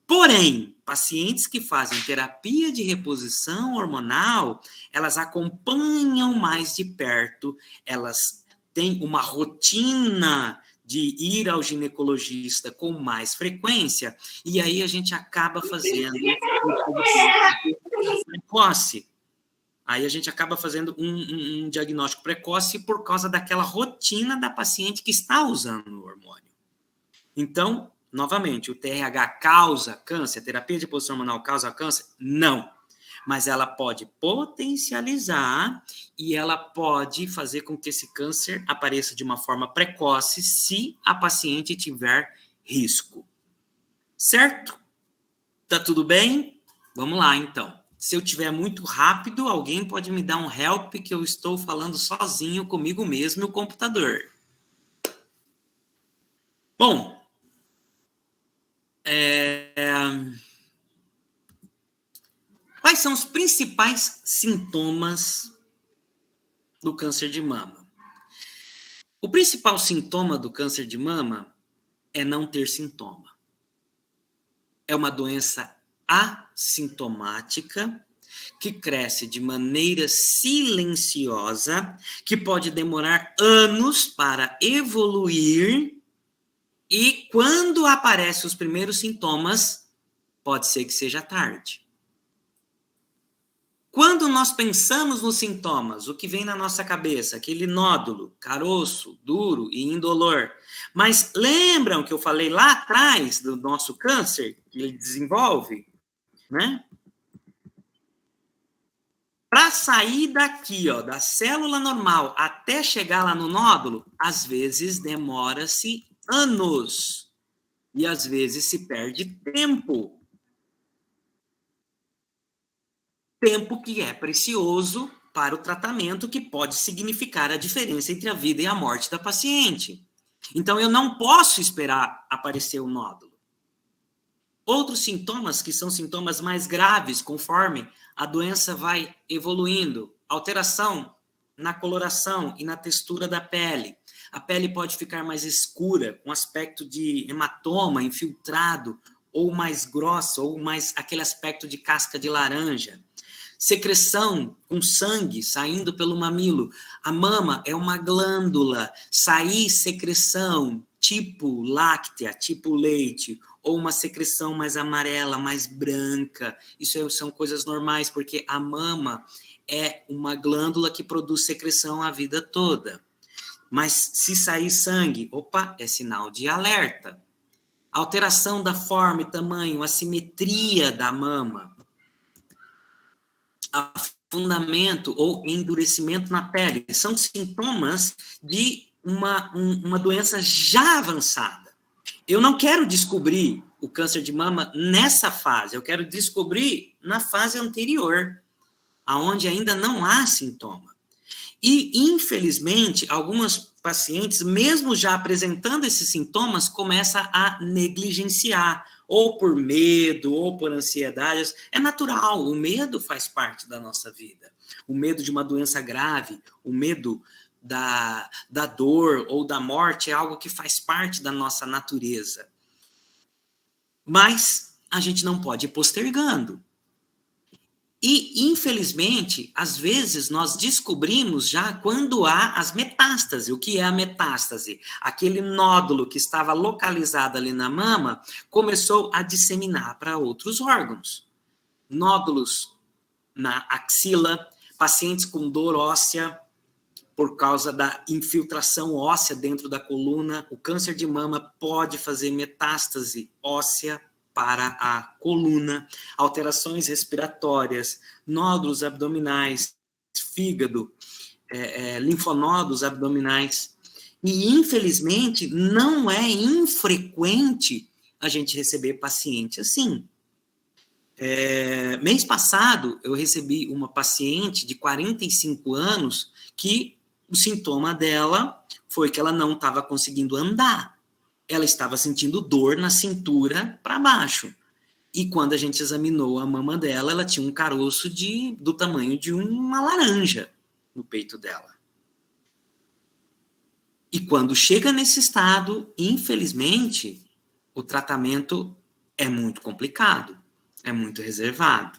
Porém, pacientes que fazem terapia de reposição hormonal, elas acompanham mais de perto, elas têm uma rotina de ir ao ginecologista com mais frequência, e aí a gente acaba fazendo precoce. Aí a gente acaba fazendo um diagnóstico precoce por causa daquela rotina da paciente que está usando o hormônio. Então, novamente, o TRH causa câncer? A terapia de reposição hormonal causa câncer? Não. Mas ela pode potencializar e ela pode fazer com que esse câncer apareça de uma forma precoce se a paciente tiver risco. Certo? Tá tudo bem? Vamos lá, então. Se eu tiver muito rápido, alguém pode me dar um help que eu estou falando sozinho comigo mesmo no computador. Bom, quais são os principais sintomas do câncer de mama? O principal sintoma do câncer de mama é não ter sintoma. É uma doença assintomática que cresce de maneira silenciosa, que pode demorar anos para evoluir e quando aparecem os primeiros sintomas, pode ser que seja tarde. Quando nós pensamos nos sintomas, o que vem na nossa cabeça? Aquele nódulo, caroço, duro e indolor. Mas lembram que eu falei lá atrás do nosso câncer, que ele desenvolve? Né? Para sair daqui, ó, da célula normal até chegar lá no nódulo, às vezes demora-se anos. E às vezes se perde tempo. Tempo que é precioso para o tratamento, que pode significar a diferença entre a vida e a morte da paciente. Então, eu não posso esperar aparecer o nódulo. Outros sintomas, que são sintomas mais graves, conforme a doença vai evoluindo, alteração na coloração e na textura da pele. A pele pode ficar mais escura, com aspecto de hematoma, infiltrado, ou mais grossa, ou mais aquele aspecto de casca de laranja. Secreção com sangue saindo pelo mamilo. A mama é uma glândula. Sair secreção tipo láctea, tipo leite, ou uma secreção mais amarela, mais branca. Isso são coisas normais, porque a mama é uma glândula que produz secreção a vida toda. Mas se sair sangue, opa, é sinal de alerta. Alteração da forma e tamanho, assimetria da mama. Afundamento ou endurecimento na pele. São sintomas de uma doença já avançada. Eu não quero descobrir o câncer de mama nessa fase, eu quero descobrir na fase anterior, aonde ainda não há sintoma. E, infelizmente, algumas pacientes, mesmo já apresentando esses sintomas, começam a negligenciar, ou por medo, ou por ansiedade. É natural, o medo faz parte da nossa vida. O medo de uma doença grave, o medo da dor ou da morte é algo que faz parte da nossa natureza. Mas a gente não pode ir postergando. E, infelizmente, às vezes nós descobrimos já quando há as metástases. O que é a metástase? Aquele nódulo que estava localizado ali na mama começou a disseminar para outros órgãos. Nódulos na axila, pacientes com dor óssea por causa da infiltração óssea dentro da coluna. O câncer de mama pode fazer metástase óssea para a coluna, alterações respiratórias, nódulos abdominais, fígado, linfonodos abdominais. E, infelizmente, não é infrequente a gente receber paciente assim. Mês passado, eu recebi uma paciente de 45 anos que o sintoma dela foi que ela não estava conseguindo andar. Ela estava sentindo dor na cintura para baixo. E quando a gente examinou a mama dela, ela tinha um caroço do tamanho de uma laranja no peito dela. E quando chega nesse estado, infelizmente, o tratamento é muito complicado, é muito reservado.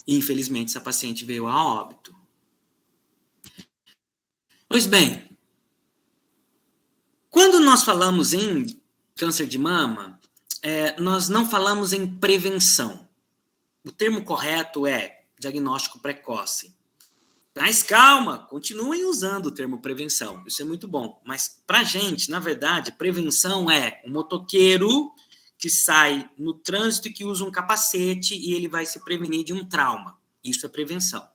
E, infelizmente, essa paciente veio a óbito. Pois bem, quando nós falamos em câncer de mama, nós não falamos em prevenção. O termo correto é diagnóstico precoce. Mas calma, continuem usando o termo prevenção, isso é muito bom. Mas para a gente, na verdade, prevenção é um motoqueiro que sai no trânsito e que usa um capacete e ele vai se prevenir de um trauma. Isso é prevenção.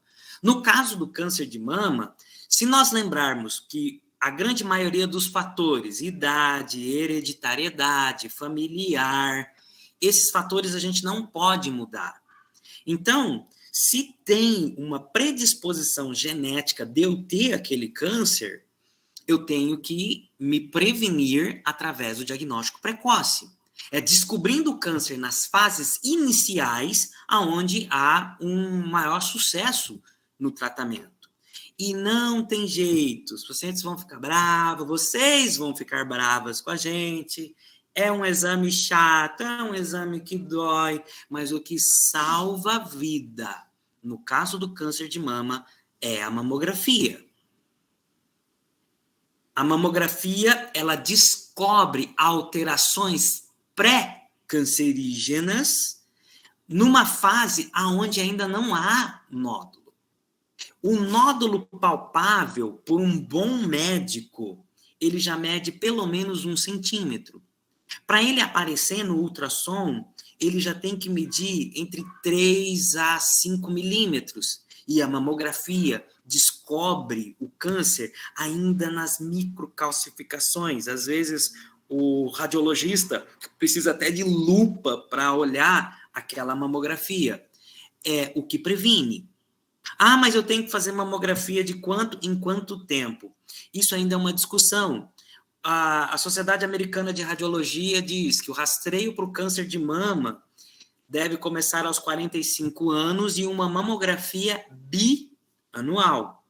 No caso do câncer de mama, se nós lembrarmos que a grande maioria dos fatores, idade, hereditariedade, familiar, esses fatores a gente não pode mudar. Então, se tem uma predisposição genética de eu ter aquele câncer, eu tenho que me prevenir através do diagnóstico precoce. É descobrindo o câncer nas fases iniciais, aonde há um maior sucesso no tratamento. E não tem jeito, os pacientes vão ficar bravos, vocês vão ficar bravas com a gente. É um exame chato, é um exame que dói, mas o que salva a vida, no caso do câncer de mama, é a mamografia. A mamografia, ela descobre alterações pré-cancerígenas numa fase onde ainda não há nódulo. O nódulo palpável, por um bom médico, ele já mede pelo menos 1 centímetro. Para ele aparecer no ultrassom, ele já tem que medir entre 3 a 5 milímetros. E a mamografia descobre o câncer ainda nas microcalcificações. Às vezes, o radiologista precisa até de lupa para olhar aquela mamografia. É o que previne. Ah, mas eu tenho que fazer mamografia em quanto tempo? Isso ainda é uma discussão. A Sociedade Americana de Radiologia diz que o rastreio para o câncer de mama deve começar aos 45 anos e uma mamografia bianual.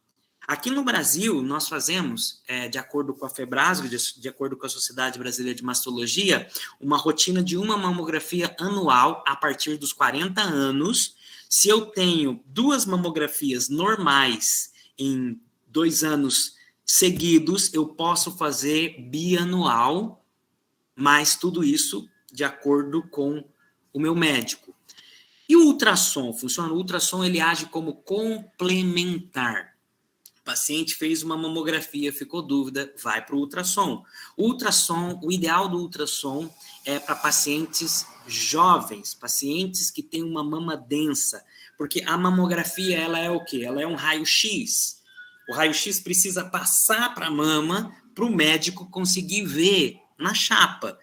Aqui no Brasil, nós fazemos, de acordo com a FEBRASGO, de acordo com a Sociedade Brasileira de Mastologia, uma rotina de uma mamografia anual a partir dos 40 anos. Se eu tenho 2 mamografias normais em 2 anos seguidos, eu posso fazer bianual, mas tudo isso de acordo com o meu médico. E o ultrassom funciona? O ultrassom ele age como complementar. O paciente fez uma mamografia, ficou dúvida, vai para o ultrassom. O ultrassom, o ideal do ultrassom é para pacientes jovens, pacientes que têm uma mama densa, porque a mamografia ela é o quê? Ela é um raio-x. O raio-x precisa passar para a mama para o médico conseguir ver na chapa.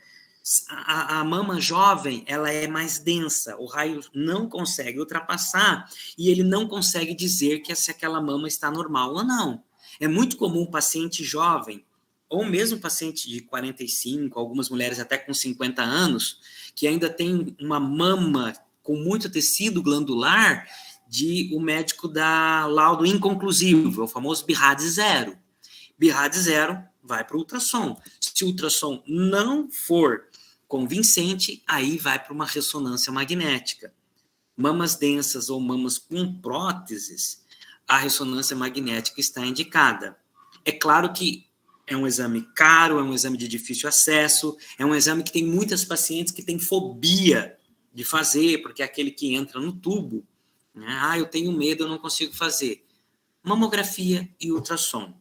A mama jovem, ela é mais densa, o raio não consegue ultrapassar e ele não consegue dizer se aquela mama está normal ou não. É muito comum um paciente jovem, ou mesmo paciente de 45, algumas mulheres até com 50 anos, que ainda tem uma mama com muito tecido glandular, de o médico dar laudo inconclusivo, é o famoso BIRAD 0. BIRAD 0 vai para o ultrassom. Se o ultrassom não for convincente, aí vai para uma ressonância magnética. Mamas densas ou mamas com próteses, a ressonância magnética está indicada. É claro que é um exame caro, é um exame de difícil acesso, é um exame que tem muitas pacientes que têm fobia de fazer, porque é aquele que entra no tubo. Né? Ah, eu tenho medo, eu não consigo fazer. Mamografia e ultrassom.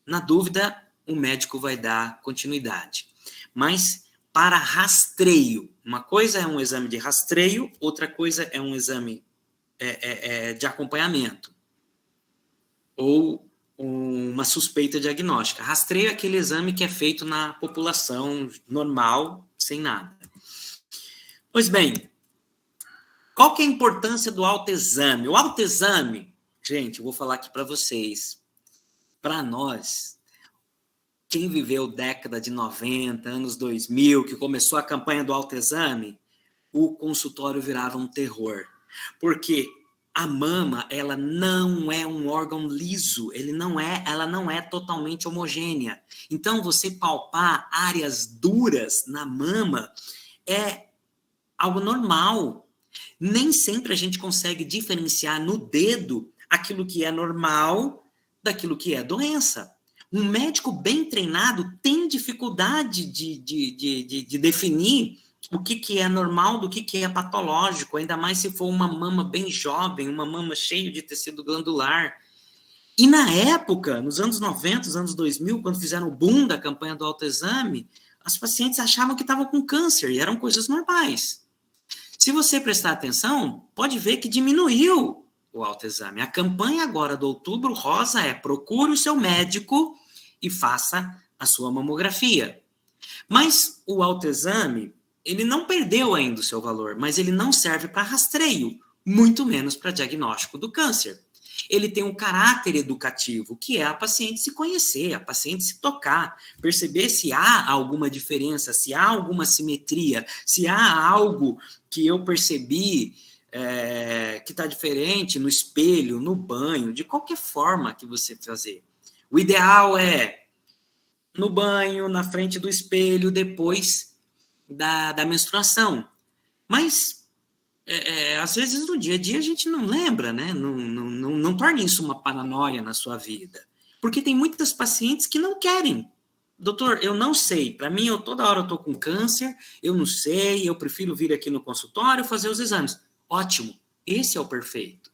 Na dúvida, o médico vai dar continuidade. Mas para rastreio, uma coisa é um exame de rastreio, outra coisa é um exame de acompanhamento. Ou uma suspeita diagnóstica. Rastreio é aquele exame que é feito na população normal, sem nada. Pois bem, qual que é a importância do autoexame? O autoexame, gente, eu vou falar aqui para vocês, para nós, quem viveu década de 90, anos 2000, que começou a campanha do autoexame, o consultório virava um terror. Porque a mama, ela não é um órgão liso, ela não é totalmente homogênea. Então, você palpar áreas duras na mama é algo normal. Nem sempre a gente consegue diferenciar no dedo aquilo que é normal daquilo que é doença. Um médico bem treinado tem dificuldade de definir o que é normal do que é patológico, ainda mais se for uma mama bem jovem, uma mama cheia de tecido glandular. E na época, nos anos 90, nos anos 2000, quando fizeram o boom da campanha do autoexame, as pacientes achavam que estavam com câncer e eram coisas normais. Se você prestar atenção, pode ver que diminuiu o autoexame. A campanha agora do Outubro Rosa é: procure o seu médico e faça a sua mamografia. Mas o autoexame, ele não perdeu ainda o seu valor, mas ele não serve para rastreio, muito menos para diagnóstico do câncer. Ele tem um caráter educativo, que é a paciente se conhecer, a paciente se tocar, perceber se há alguma diferença, se há alguma simetria, se há algo que eu percebi que está diferente no espelho, no banho, de qualquer forma que você fazer. O ideal é no banho, na frente do espelho, depois da menstruação. Mas às vezes no dia a dia a gente não lembra, né? Não torne isso uma paranoia na sua vida. Porque tem muitas pacientes que não querem. Doutor, eu não sei. Para mim, toda hora eu estou com câncer, eu não sei, eu prefiro vir aqui no consultório fazer os exames. Ótimo, esse é o perfeito.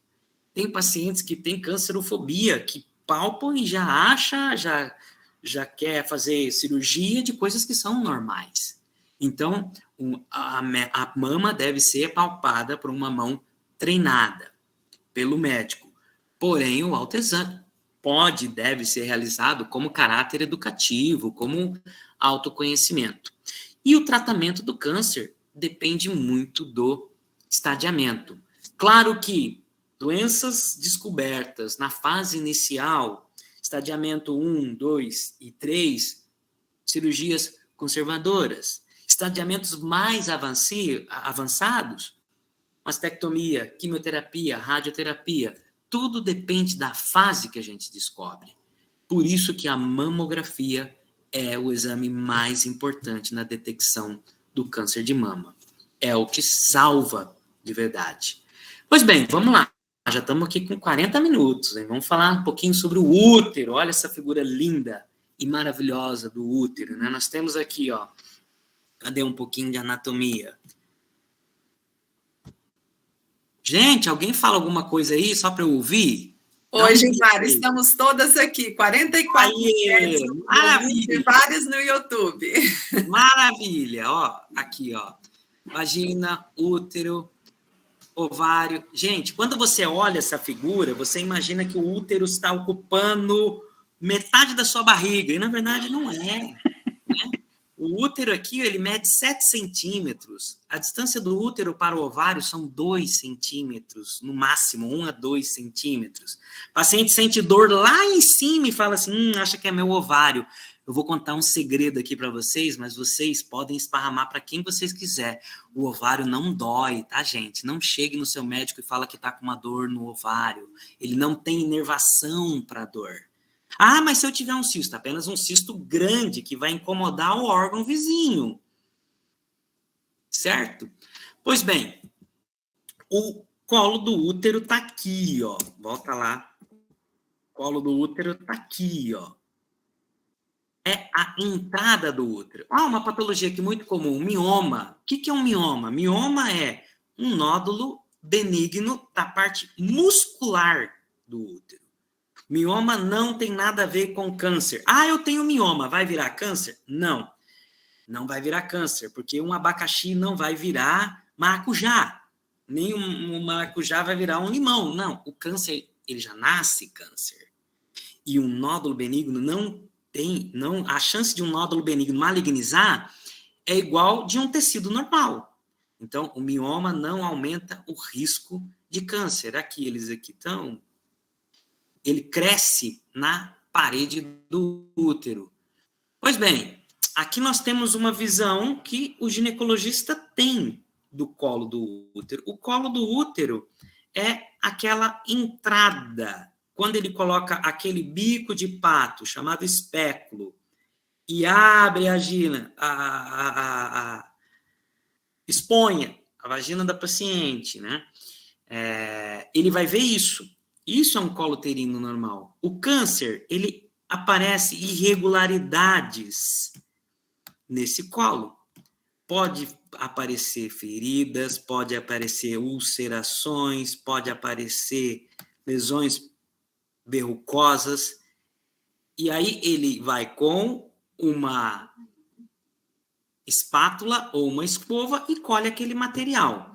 Tem pacientes que têm cancerofobia, que palpam e já acha, já quer fazer cirurgia de coisas que são normais. Então, a mama deve ser palpada por uma mão treinada pelo médico. Porém, o autoexame deve ser realizado como caráter educativo, como autoconhecimento. E o tratamento do câncer depende muito do estadiamento. Claro que doenças descobertas na fase inicial, estadiamento 1, 2 e 3, cirurgias conservadoras. Estadiamentos mais avançados, mastectomia, quimioterapia, radioterapia, tudo depende da fase que a gente descobre. Por isso que a mamografia é o exame mais importante na detecção do câncer de mama. É o que salva de verdade. Pois bem, vamos lá. Já estamos aqui com 40 minutos, hein? Vamos falar um pouquinho sobre o útero. Olha essa figura linda e maravilhosa do útero, né? Nós temos aqui, ó. Cadê um pouquinho de anatomia? Gente, alguém fala alguma coisa aí só para eu ouvir? Oi, Gilmar, estamos todas aqui, 44 mulheres e várias no YouTube. Maravilha, ó, aqui, ó. Vagina, útero, ovário. Gente, quando você olha essa figura, você imagina que o útero está ocupando metade da sua barriga, e na verdade não é, né? O útero aqui, ele mede 7 centímetros. A distância do útero para o ovário são 2 centímetros, no máximo, 1 a 2 centímetros. O paciente sente dor lá em cima e fala assim, acha que é meu ovário. Eu vou contar um segredo aqui para vocês, mas vocês podem esparramar para quem vocês quiser. O ovário não dói, tá, gente? Não chegue no seu médico e fala que tá com uma dor no ovário. Ele não tem inervação para dor. Ah, mas se eu tiver um cisto, apenas um cisto grande que vai incomodar o órgão vizinho. Certo? Pois bem, o colo do útero tá aqui, ó. Volta lá. O colo do útero tá aqui, ó. É a entrada do útero. Uma patologia aqui muito comum, mioma. O que é um mioma? Mioma é um nódulo benigno da parte muscular do útero. Mioma não tem nada a ver com câncer. Eu tenho mioma, vai virar câncer? Não, não vai virar câncer, porque um abacaxi não vai virar maracujá, nem um maracujá vai virar um limão. Não, o câncer, ele já nasce câncer. E um nódulo benigno a chance de um nódulo benigno malignizar é igual de um tecido normal. Então, o mioma não aumenta o risco de câncer. Eles aqui estão... Ele cresce na parede do útero. Pois bem, aqui nós temos uma visão que o ginecologista tem do colo do útero. O colo do útero é aquela entrada, quando ele coloca aquele bico de pato, chamado espéculo, e abre a vagina, expõe a vagina da paciente, né? Ele vai ver isso. Isso é um colo uterino normal. O câncer, ele aparece irregularidades nesse colo. Pode aparecer feridas, pode aparecer ulcerações, pode aparecer lesões verrucosas. E aí ele vai com uma espátula ou uma escova e colhe aquele material.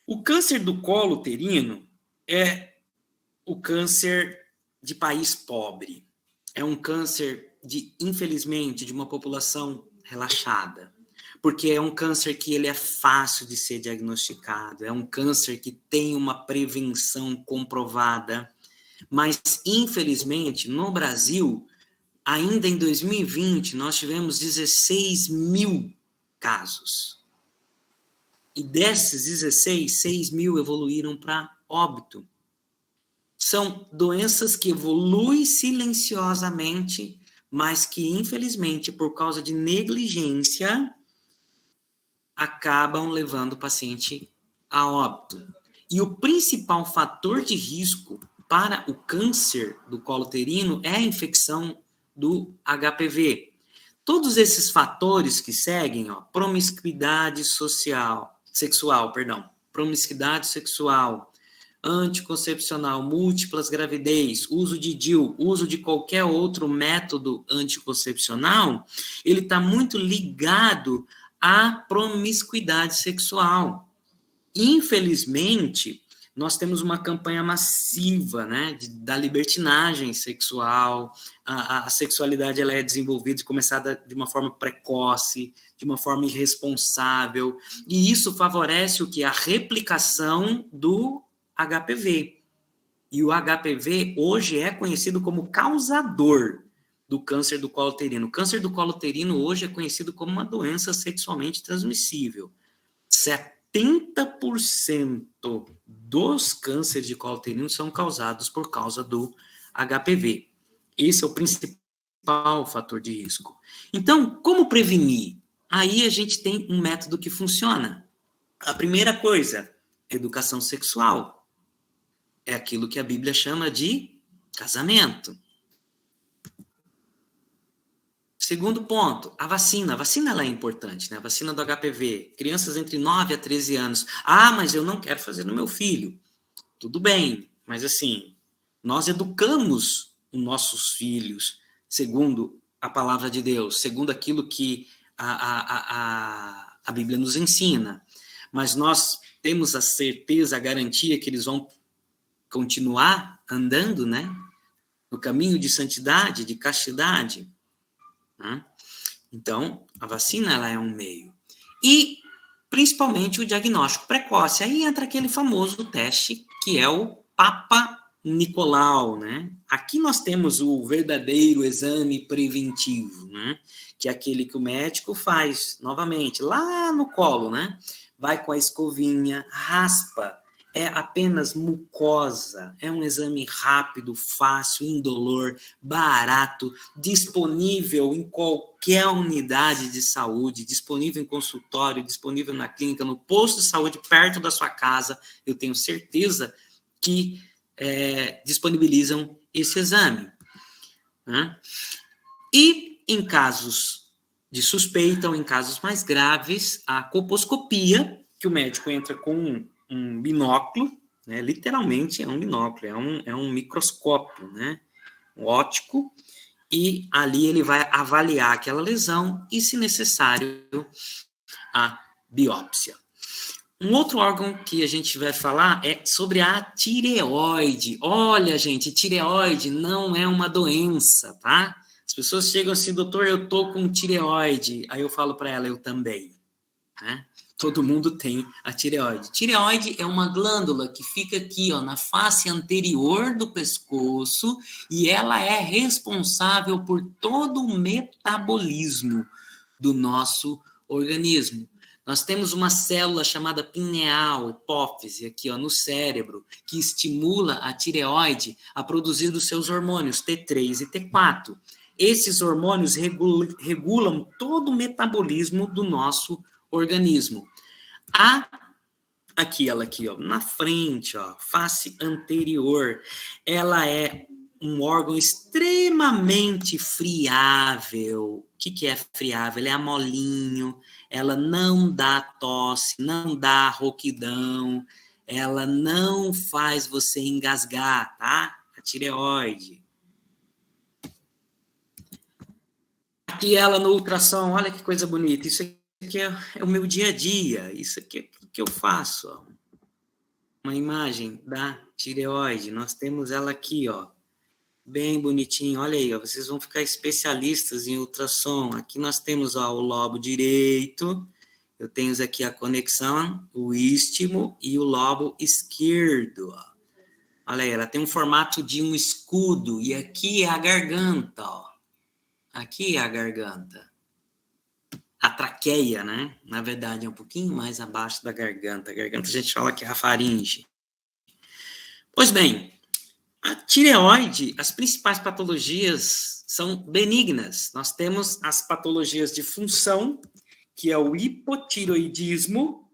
O câncer do colo uterino é o câncer de país pobre. É um câncer, infelizmente, de uma população relaxada. Porque é um câncer que ele é fácil de ser diagnosticado. É um câncer que tem uma prevenção comprovada. Mas, infelizmente, no Brasil, ainda em 2020, nós tivemos 16 mil casos. E desses 16, 6 mil evoluíram para óbito. São doenças que evoluem silenciosamente, mas que, infelizmente, por causa de negligência, acabam levando o paciente a óbito. E o principal fator de risco para o câncer do colo uterino é a infecção do HPV. Todos esses fatores que seguem, promiscuidade sexual, anticoncepcional, múltiplas gravidez, uso de DIU, uso de qualquer outro método anticoncepcional, ele está muito ligado à promiscuidade sexual. Infelizmente, nós temos uma campanha massiva, né, da libertinagem sexual. A sexualidade ela é desenvolvida e começada de uma forma precoce, de uma forma irresponsável, e isso favorece o que? A replicação do HPV. E o HPV hoje é conhecido como causador do câncer do colo uterino. O câncer do colo uterino hoje é conhecido como uma doença sexualmente transmissível. 70% dos cânceres de colo uterino são causados por causa do HPV. Esse é o principal fator de risco. Então, como prevenir? Aí a gente tem um método que funciona. A primeira coisa, educação sexual. É aquilo que a Bíblia chama de casamento. Segundo ponto, a vacina. A vacina ela é importante, né? A vacina do HPV. Crianças entre 9 a 13 anos. Ah, mas eu não quero fazer no meu filho. Tudo bem, mas assim, nós educamos os nossos filhos segundo a palavra de Deus, segundo aquilo que a Bíblia nos ensina. Mas nós temos a certeza, a garantia que eles vão continuar andando, né, no caminho de santidade, de castidade. Né? Então, a vacina ela é um meio. E, principalmente, o diagnóstico precoce. Aí entra aquele famoso teste que é o Papa Nicolau, né? Aqui nós temos o verdadeiro exame preventivo, né? Que é aquele que o médico faz, novamente, lá no colo, né? Vai com a escovinha, raspa, é apenas mucosa, é um exame rápido, fácil, indolor, barato, disponível em qualquer unidade de saúde, disponível em consultório, disponível na clínica, no posto de saúde, perto da sua casa. Eu tenho certeza que disponibilizam esse exame. Né? E em casos de suspeita ou em casos mais graves, a colposcopia, que o médico entra com um binóculo, né? Literalmente é um binóculo, é um microscópio, né? Um óptico, e ali ele vai avaliar aquela lesão e, se necessário, a biópsia. Um outro órgão que a gente vai falar é sobre a tireoide. Olha, gente, tireoide não é uma doença, tá? As pessoas chegam assim, doutor, eu tô com tireoide. Aí eu falo para ela, eu também, né? Todo mundo tem a tireoide. Tireoide é uma glândula que fica aqui, ó, na face anterior do pescoço, e ela é responsável por todo o metabolismo do nosso organismo. Nós temos uma célula chamada pineal, hipófise, aqui, ó, no cérebro, que estimula a tireoide a produzir os seus hormônios T3 e T4. Esses hormônios regulam todo o metabolismo do nosso organismo. Aqui, ela aqui, ó, na frente, ó, face anterior, ela é um órgão extremamente friável. O que é friável? Ele é amolinho, ela não dá tosse, não dá rouquidão, ela não faz você engasgar, tá? A tireoide. Aqui ela no ultrassom, olha que coisa bonita, isso aqui é o meu dia a dia, isso aqui é o que eu faço, ó. Uma imagem da tireoide, nós temos ela aqui, ó, bem bonitinho, olha aí, ó, vocês vão ficar especialistas em ultrassom. Aqui nós temos, ó, o lobo direito, eu tenho aqui a conexão, o istmo e o lobo esquerdo, ó. Olha aí, ela tem um formato de um escudo, e aqui é a garganta, ó. Aqui é a garganta. A traqueia, né? Na verdade, é um pouquinho mais abaixo da garganta. A garganta a gente fala que é a faringe. Pois bem, a tireoide, as principais patologias são benignas. Nós temos as patologias de função, que é o hipotireoidismo,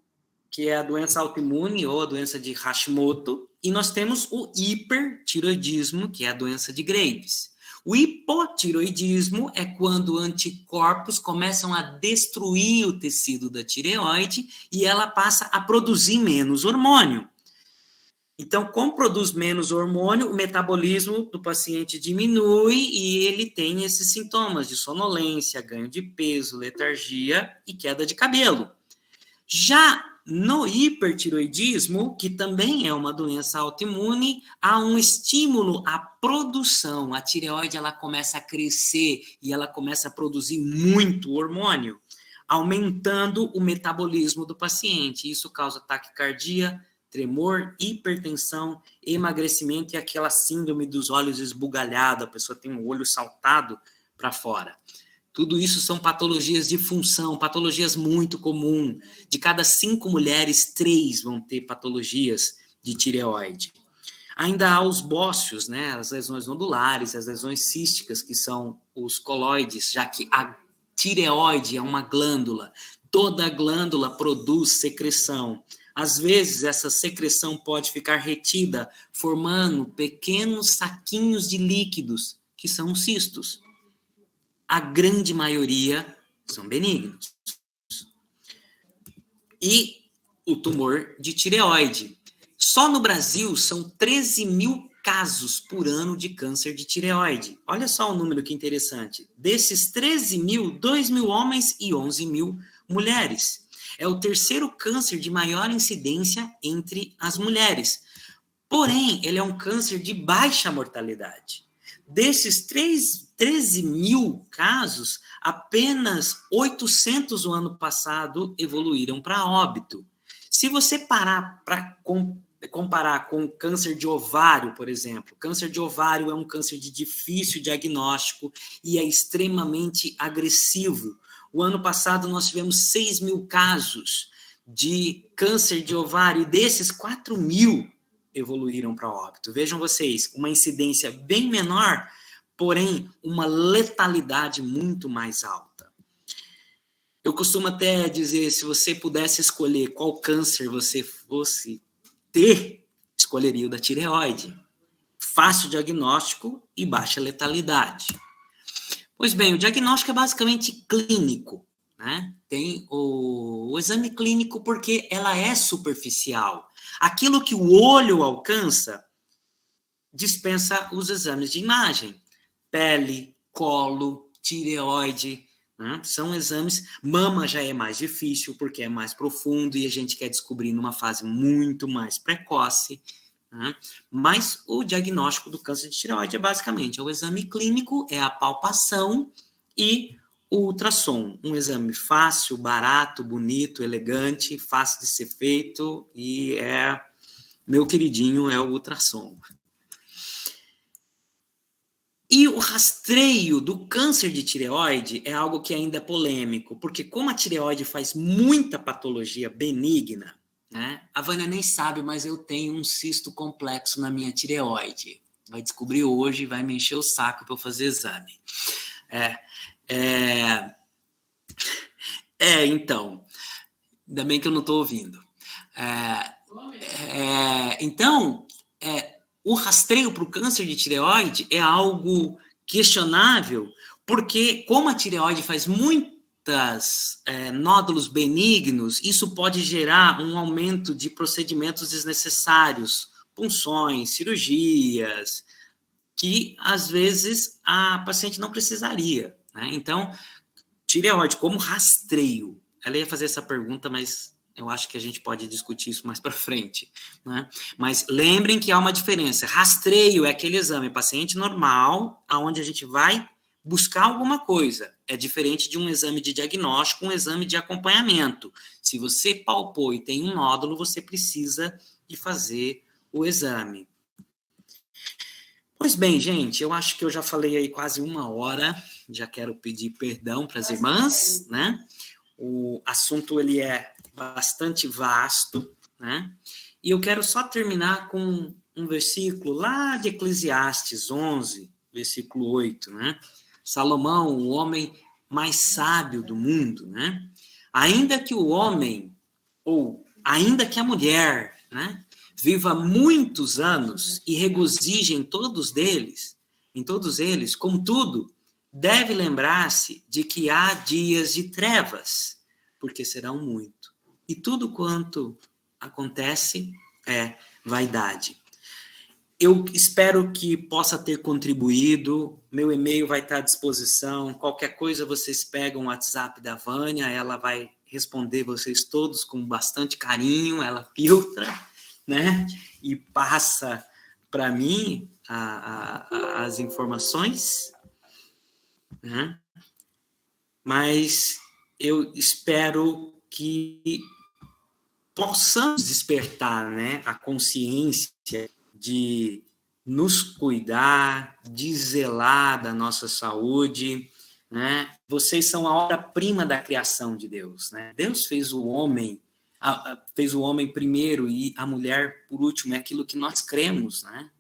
que é a doença autoimune ou a doença de Hashimoto, e nós temos o hipertireoidismo, que é a doença de Graves. O hipotireoidismo é quando anticorpos começam a destruir o tecido da tireoide e ela passa a produzir menos hormônio. Então, como produz menos hormônio, o metabolismo do paciente diminui e ele tem esses sintomas de sonolência, ganho de peso, letargia e queda de cabelo. Já No hipertiroidismo, que também é uma doença autoimune, há um estímulo à produção. A tireoide ela começa a crescer e ela começa a produzir muito hormônio, aumentando o metabolismo do paciente. Isso causa taquicardia, tremor, hipertensão, emagrecimento e aquela síndrome dos olhos esbugalhados, a pessoa tem o olho saltado para fora. Tudo isso são patologias de função, patologias muito comuns. De cada 5 mulheres, 3 vão ter patologias de tireoide. Ainda há os bócios, né, as lesões nodulares, as lesões císticas, que são os coloides, já que a tireoide é uma glândula. Toda glândula produz secreção. Às vezes, essa secreção pode ficar retida, formando pequenos saquinhos de líquidos, que são os cistos. A grande maioria são benignos. E o tumor de tireoide. Só no Brasil são 13 mil casos por ano de câncer de tireoide. Olha só o número que interessante. Desses 13 mil, 2 mil homens e 11 mil mulheres. É o terceiro câncer de maior incidência entre as mulheres. Porém, ele é um câncer de baixa mortalidade. Desses 13 mil casos, apenas 800 no ano passado evoluíram para óbito. Se você parar para comparar com câncer de ovário, por exemplo, câncer de ovário é um câncer de difícil diagnóstico e é extremamente agressivo. O ano passado nós tivemos 6 mil casos de câncer de ovário e desses 4 mil evoluíram para óbito. Vejam vocês, uma incidência bem menor, porém uma letalidade muito mais alta. Eu costumo até dizer, se você pudesse escolher qual câncer você fosse ter, escolheria o da tireoide. Fácil diagnóstico e baixa letalidade. Pois bem, o diagnóstico é basicamente clínico, né? Tem o exame clínico porque ela é superficial. Aquilo que o olho alcança dispensa os exames de imagem. Pele, colo, tireoide, né? São exames. Mama já é mais difícil porque é mais profundo e a gente quer descobrir numa fase muito mais precoce. Né? Mas o diagnóstico do câncer de tireoide é basicamente o exame clínico, é a palpação e o ultrassom. Um exame fácil, barato, bonito, elegante, fácil de ser feito e meu queridinho, é o ultrassom. E o rastreio do câncer de tireoide é algo que ainda é polêmico, porque como a tireoide faz muita patologia benigna, né? A Vânia nem sabe, mas eu tenho um cisto complexo na minha tireoide. Vai descobrir hoje e vai me encher o saco para eu fazer exame. Então, ainda bem que eu não estou ouvindo. Então, o rastreio para o câncer de tireoide é algo questionável, porque como a tireoide faz muitas nódulos benignos, isso pode gerar um aumento de procedimentos desnecessários, punções, cirurgias, que às vezes a paciente não precisaria, né? Então, tireoide como rastreio, ela ia fazer essa pergunta, mas eu acho que a gente pode discutir isso mais para frente, né? Mas lembrem que há uma diferença. Rastreio é aquele exame paciente normal, aonde a gente vai buscar alguma coisa. É diferente de um exame de diagnóstico, um exame de acompanhamento. Se você palpou e tem um nódulo, você precisa de fazer o exame. Pois bem, gente, eu acho que eu já falei aí quase 1 hora, já quero pedir perdão para as irmãs, né? O assunto, ele é bastante vasto, né? E eu quero só terminar com um versículo lá de Eclesiastes 11, versículo 8, né? Salomão, o homem mais sábio do mundo, né? Ainda que o homem, ou ainda que a mulher, né, viva muitos anos e regozije em todos eles, contudo, deve lembrar-se de que há dias de trevas, porque serão muito. E tudo quanto acontece é vaidade. Eu espero que possa ter contribuído. Meu e-mail vai estar à disposição. Qualquer coisa, vocês pegam o WhatsApp da Vânia, ela vai responder vocês todos com bastante carinho, ela filtra, né? E passa para mim as informações, né? Mas eu espero que possamos despertar, né, a consciência de nos cuidar, de zelar da nossa saúde, né? Vocês são a obra-prima da criação de Deus, né? Deus fez o homem primeiro e a mulher por último, é aquilo que nós cremos, né?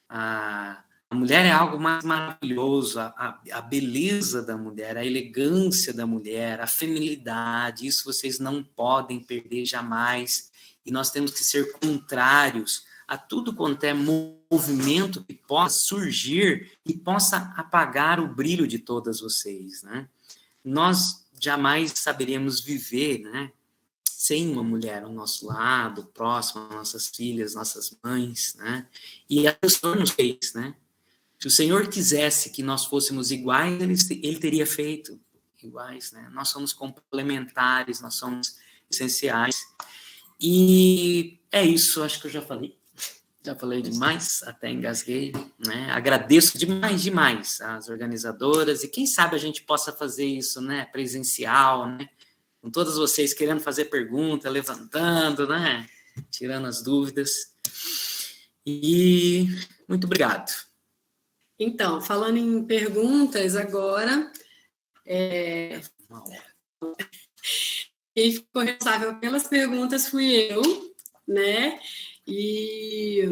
A mulher é algo mais maravilhoso, a beleza da mulher, a elegância da mulher, a feminilidade, isso vocês não podem perder jamais, e nós temos que ser contrários a tudo quanto é movimento que possa surgir e possa apagar o brilho de todas vocês, né? Nós jamais saberíamos viver, né, sem uma mulher ao nosso lado, próxima às nossas filhas, nossas mães, né? E a Senhor nos fez, né? Se o Senhor quisesse que nós fôssemos iguais, ele teria feito iguais, né? Nós somos complementares, nós somos essenciais. E é isso, acho que eu já falei demais, até engasguei, né? Agradeço demais às organizadoras, e quem sabe a gente possa fazer isso, né, presencial, né? Com todos vocês querendo fazer pergunta, levantando, né? Tirando as dúvidas. E muito obrigado. Então, falando em perguntas agora, quem ficou responsável pelas perguntas fui eu, né? E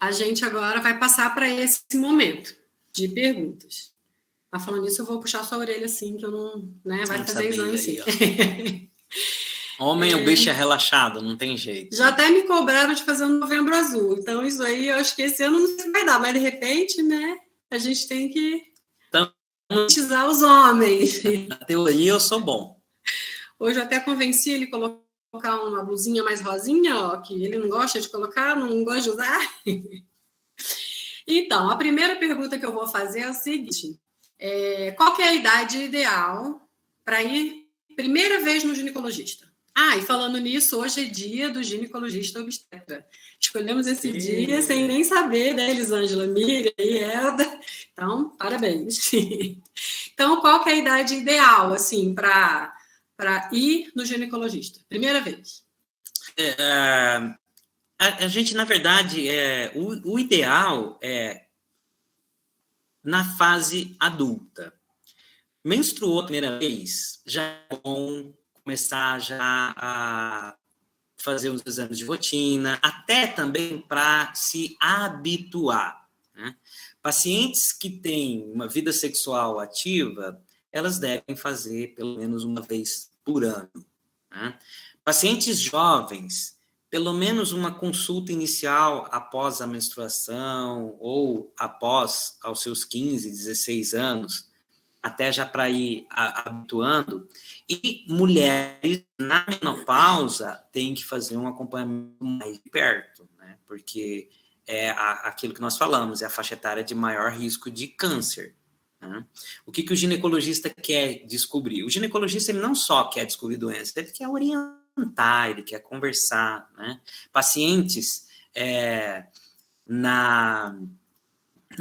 a gente agora vai passar para esse momento de perguntas. Mas falando nisso, eu vou puxar sua orelha assim, que eu não... Né? Vai fazer exame assim. Homem, o bicho é relaxado, não tem jeito. Já até me cobraram de fazer um Novembro Azul. Então, isso aí, eu acho que esse ano não vai dar. Mas, de repente, né, a gente tem que conscientizar os homens. Na teoria, eu sou bom. Hoje eu até convenci ele a colocar uma blusinha mais rosinha, ó, que ele não gosta de colocar, não gosta de usar. Então, a primeira pergunta que eu vou fazer é o seguinte. Qual que é a idade ideal para ir primeira vez no ginecologista? Ah, e falando nisso, hoje é dia do ginecologista obstetra. Escolhemos esse dia sem nem saber, né, Elisângela, Miriam e Elda. Então, parabéns. Então, qual que é a idade ideal, assim, para ir no ginecologista? Primeira vez. A gente, na verdade, o ideal é na fase adulta. Menstruou a primeira vez, já é bom começar já a fazer os exames de rotina, até também para se habituar, né? Pacientes que têm uma vida sexual ativa, elas devem fazer pelo menos uma vez por ano, né? Pacientes jovens, pelo menos uma consulta inicial após a menstruação ou após aos seus 15, 16 anos, até já para ir habituando. E mulheres na menopausa têm que fazer um acompanhamento mais de perto, né? Porque é aquilo que nós falamos, é a faixa etária de maior risco de câncer, né? O que o ginecologista quer descobrir? O ginecologista ele não só quer descobrir doença, ele quer orientar, ele quer conversar, né? Pacientes na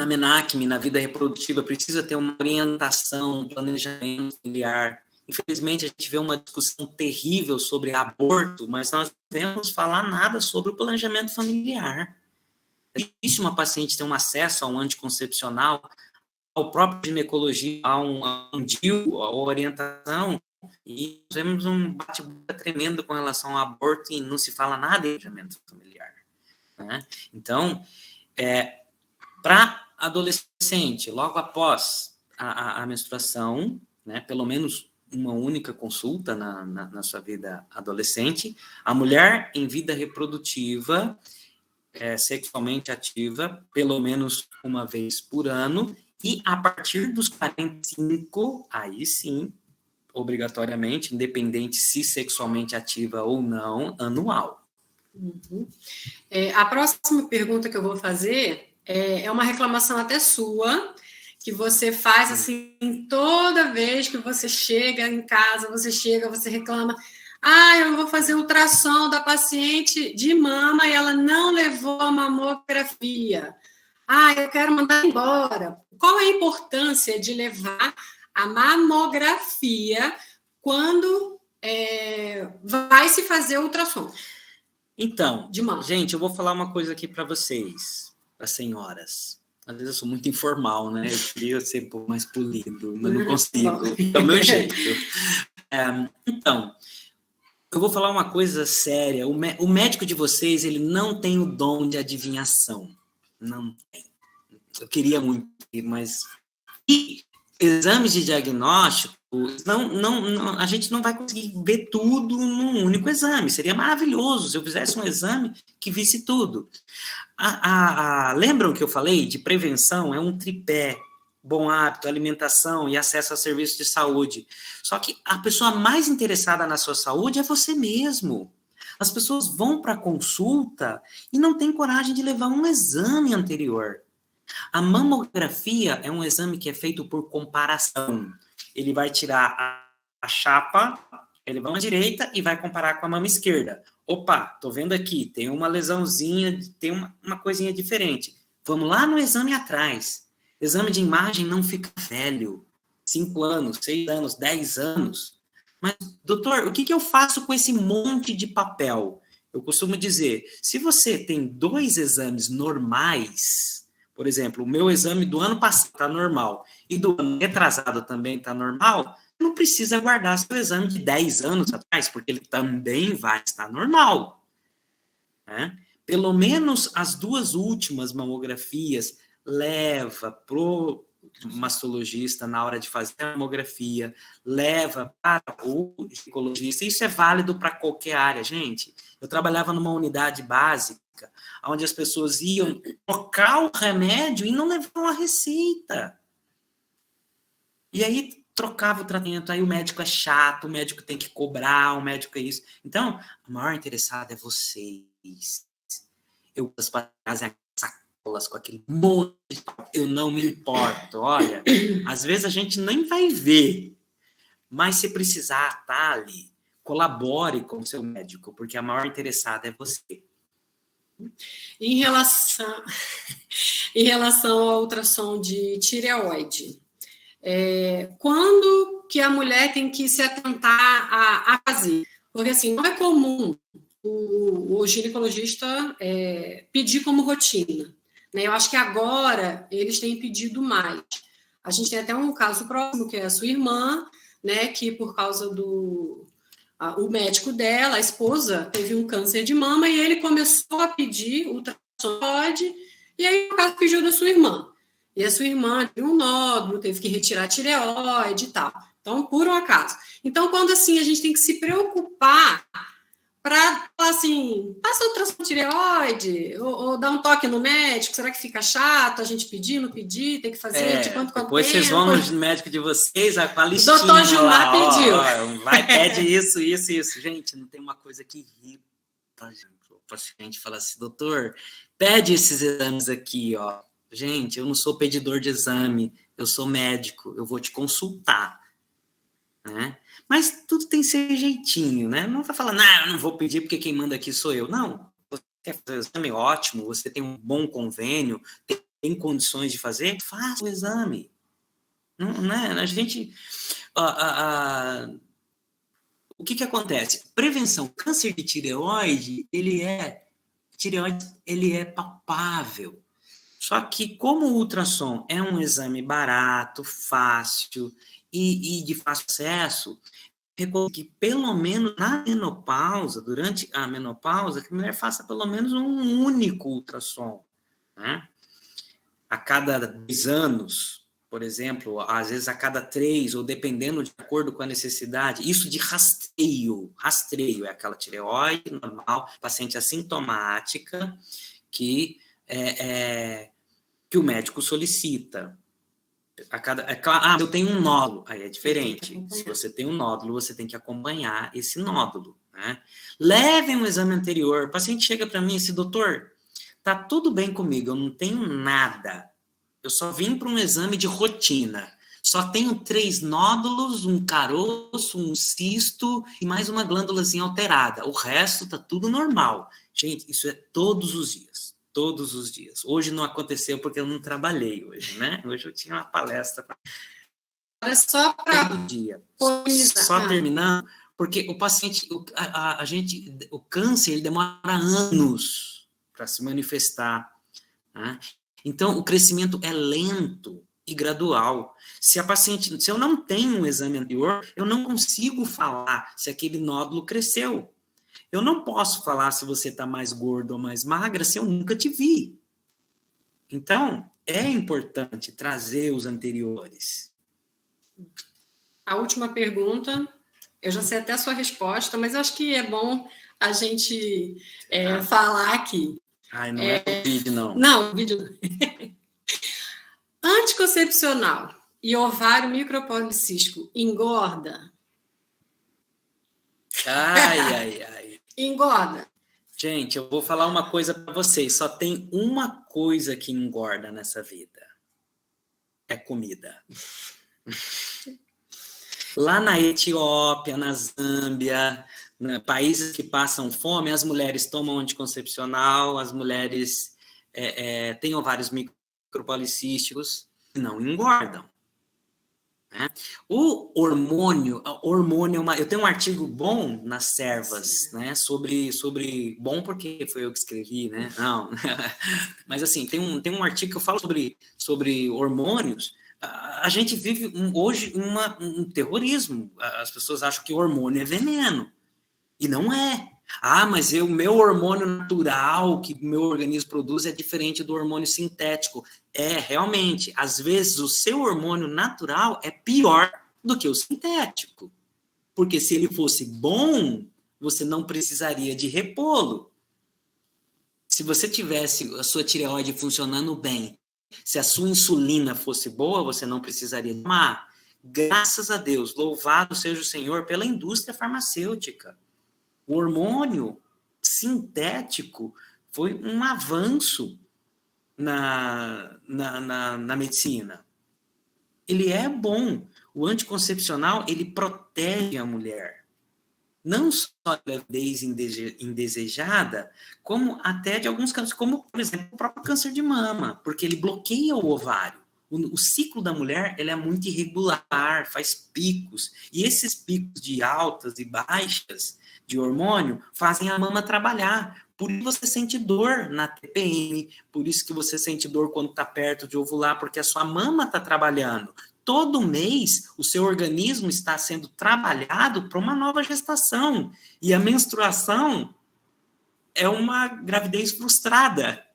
MENACME, na vida reprodutiva, precisa ter uma orientação, um planejamento familiar. Infelizmente, a gente vê uma discussão terrível sobre aborto, mas nós não devemos falar nada sobre o planejamento familiar. É difícil uma paciente ter um acesso a um anticoncepcional, ao próprio ginecologia, a um DIU, a orientação, e nós vemos um bate-boca tremendo com relação ao aborto e não se fala nada de planejamento familiar, né? Então, para adolescente, logo após a menstruação, né, pelo menos uma única consulta na sua vida adolescente, a mulher em vida reprodutiva, sexualmente ativa, pelo menos uma vez por ano, e a partir dos 45, aí sim, obrigatoriamente, independente se sexualmente ativa ou não, anual. Uhum. A próxima pergunta que eu vou fazer é uma reclamação até sua, que você faz assim toda vez que você chega em casa, você reclama. Eu vou fazer ultrassom da paciente de mama e ela não levou a mamografia. Eu quero mandar embora. Qual é a importância de levar a mamografia quando vai se fazer ultrassom? Então, De mama. gente, eu vou falar uma coisa aqui para vocês, para as senhoras. Às vezes eu sou muito informal, né? Eu queria ser um pouco mais polido, mas não consigo. É o meu jeito. Então, eu vou falar uma coisa séria. O médico de vocês, ele não tem o dom de adivinhação. Não tem. Eu queria muito, mas... E exames de diagnóstico, a gente não vai conseguir ver tudo num único exame. Seria maravilhoso se eu fizesse um exame que visse tudo. Lembram que eu falei de prevenção? É um tripé. Bom hábito, alimentação e acesso a serviços de saúde. Só que a pessoa mais interessada na sua saúde é você mesmo. As pessoas vão para a consulta e não têm coragem de levar um exame anterior. A mamografia é um exame que é feito por comparação. Ele vai tirar a chapa, ele vai à direita e vai comparar com a mama esquerda. Opa, tô vendo aqui, tem uma lesãozinha, tem uma coisinha diferente. Vamos lá no exame atrás. Exame de imagem não fica velho. 5 anos, 6 anos, 10 anos. Mas, doutor, o que eu faço com esse monte de papel? Eu costumo dizer, se você tem 2 exames normais, por exemplo, o meu exame do ano passado está normal e do ano retrasado também está normal, não precisa guardar seu exame de 10 anos atrás, porque ele também vai estar normal. Né? Pelo menos as 2 últimas mamografias leva pro mastologista na hora de fazer a mamografia, leva para o ginecologista. Isso é válido para qualquer área, gente. Eu trabalhava numa unidade básica, onde as pessoas iam trocar o remédio e não levavam a receita. E aí trocava o tratamento, aí o médico é chato, o médico tem que cobrar, o médico é isso. Então, a maior interessada é vocês. Eu fazer sacolas com aquele monte de papel, eu não me importo. Olha, às vezes a gente nem vai ver, mas se precisar, tá ali. Colabore com o seu médico, porque a maior interessada é você. Em relação ao ultrassom de tireoide, quando que a mulher tem que se atentar a fazer? Porque, assim, não é comum o ginecologista pedir como rotina. Né? Eu acho que agora eles têm pedido mais. A gente tem até um caso próximo, que é a sua irmã, né, que por causa o médico dela, a esposa, teve um câncer de mama e ele começou a pedir ultrassom, e aí o caso pediu da sua irmã. E a sua irmã teve um nódulo, teve que retirar a tireoide e tal. Então, por um acaso. Então, quando assim, a gente tem que se preocupar para falar assim, passa ultrassom de tireoide, ou dar um toque no médico, será que fica chato a gente pedir, não pedir, tem que fazer de quanto depois tempo? Vocês vão no médico de vocês, com a listinha. Doutor Gilmar pediu. Vai, pede isso. Gente, não tem uma coisa que irrita, gente. O paciente fala assim, doutor, pede esses exames aqui, ó. Gente, eu não sou pedidor de exame, eu sou médico, eu vou te consultar, né? Mas tudo tem seu jeitinho, né? Não vai falar, não, eu não vou pedir porque quem manda aqui sou eu. Não, você quer fazer o exame, ótimo, você tem um bom convênio, tem condições de fazer, faça o exame. Não, né? A gente... O que acontece? Prevenção, câncer de tireoide, ele é palpável. Só que como o ultrassom é um exame barato, fácil e de fácil acesso, recomendo que pelo menos na menopausa, durante a menopausa, que a mulher faça pelo menos um único ultrassom, né? A cada 2 anos, por exemplo, às vezes a cada 3, ou dependendo de acordo com a necessidade, isso de rastreio é aquela tireoide normal, paciente assintomática, que o médico solicita. Eu tenho um nódulo, aí é diferente. Se você tem um nódulo, você tem que acompanhar esse nódulo, né? né? Levem um exame anterior. O paciente chega para mim e diz, doutor, tá tudo bem comigo, eu não tenho nada. Eu só vim para um exame de rotina. Só tenho 3 nódulos, um caroço, um cisto e mais uma glândulazinha alterada. O resto tá tudo normal. Gente, isso é todos os dias. Todos os dias. Hoje não aconteceu porque eu não trabalhei hoje, né? Hoje eu tinha uma palestra. Era só para dia. Só terminando, porque o paciente, o câncer, ele demora anos para se manifestar, né? Então, o crescimento é lento e gradual. Se eu não tenho um exame anterior, eu não consigo falar se aquele nódulo cresceu. Eu não posso falar se você está mais gordo ou mais magra se eu nunca te vi. Então, é importante trazer os anteriores. A última pergunta, eu já sei até a sua resposta, mas acho que é bom a gente falar aqui. Ai, não é vídeo, não. Não, vídeo não. Anticoncepcional e ovário micropolicístico engorda? Ai. Engorda. Gente, eu vou falar uma coisa para vocês. Só tem uma coisa que engorda nessa vida. É comida. Lá na Etiópia, na Zâmbia, né, países que passam fome, as mulheres tomam anticoncepcional, as mulheres têm ovários micropolicísticos e não engordam. Né? O hormônio eu tenho um artigo bom nas Servas, né, sobre bom porque foi eu que escrevi, né? Não, mas assim, tem um artigo que eu falo sobre hormônios. A gente vive hoje um terrorismo. As pessoas acham que o hormônio é veneno. E não é. Mas o meu hormônio natural que o meu organismo produz é diferente do hormônio sintético. Realmente, às vezes o seu hormônio natural é pior do que o sintético. Porque se ele fosse bom, você não precisaria de repô-lo. Se você tivesse a sua tireoide funcionando bem, se a sua insulina fosse boa, você não precisaria tomar. Graças a Deus, louvado seja o Senhor pela indústria farmacêutica. O hormônio sintético foi um avanço na medicina. Ele é bom. O anticoncepcional, ele protege a mulher. Não só da gravidez indesejada, como até de alguns cânceres, como, por exemplo, o próprio câncer de mama, porque ele bloqueia o ovário. O ciclo da mulher ele é muito irregular, faz picos. E esses picos de altas e baixas de hormônio fazem a mama trabalhar. Por isso você sente dor na TPM, por isso que você sente dor quando está perto de ovular, porque a sua mama está trabalhando. Todo mês, o seu organismo está sendo trabalhado para uma nova gestação. E a menstruação é uma gravidez frustrada.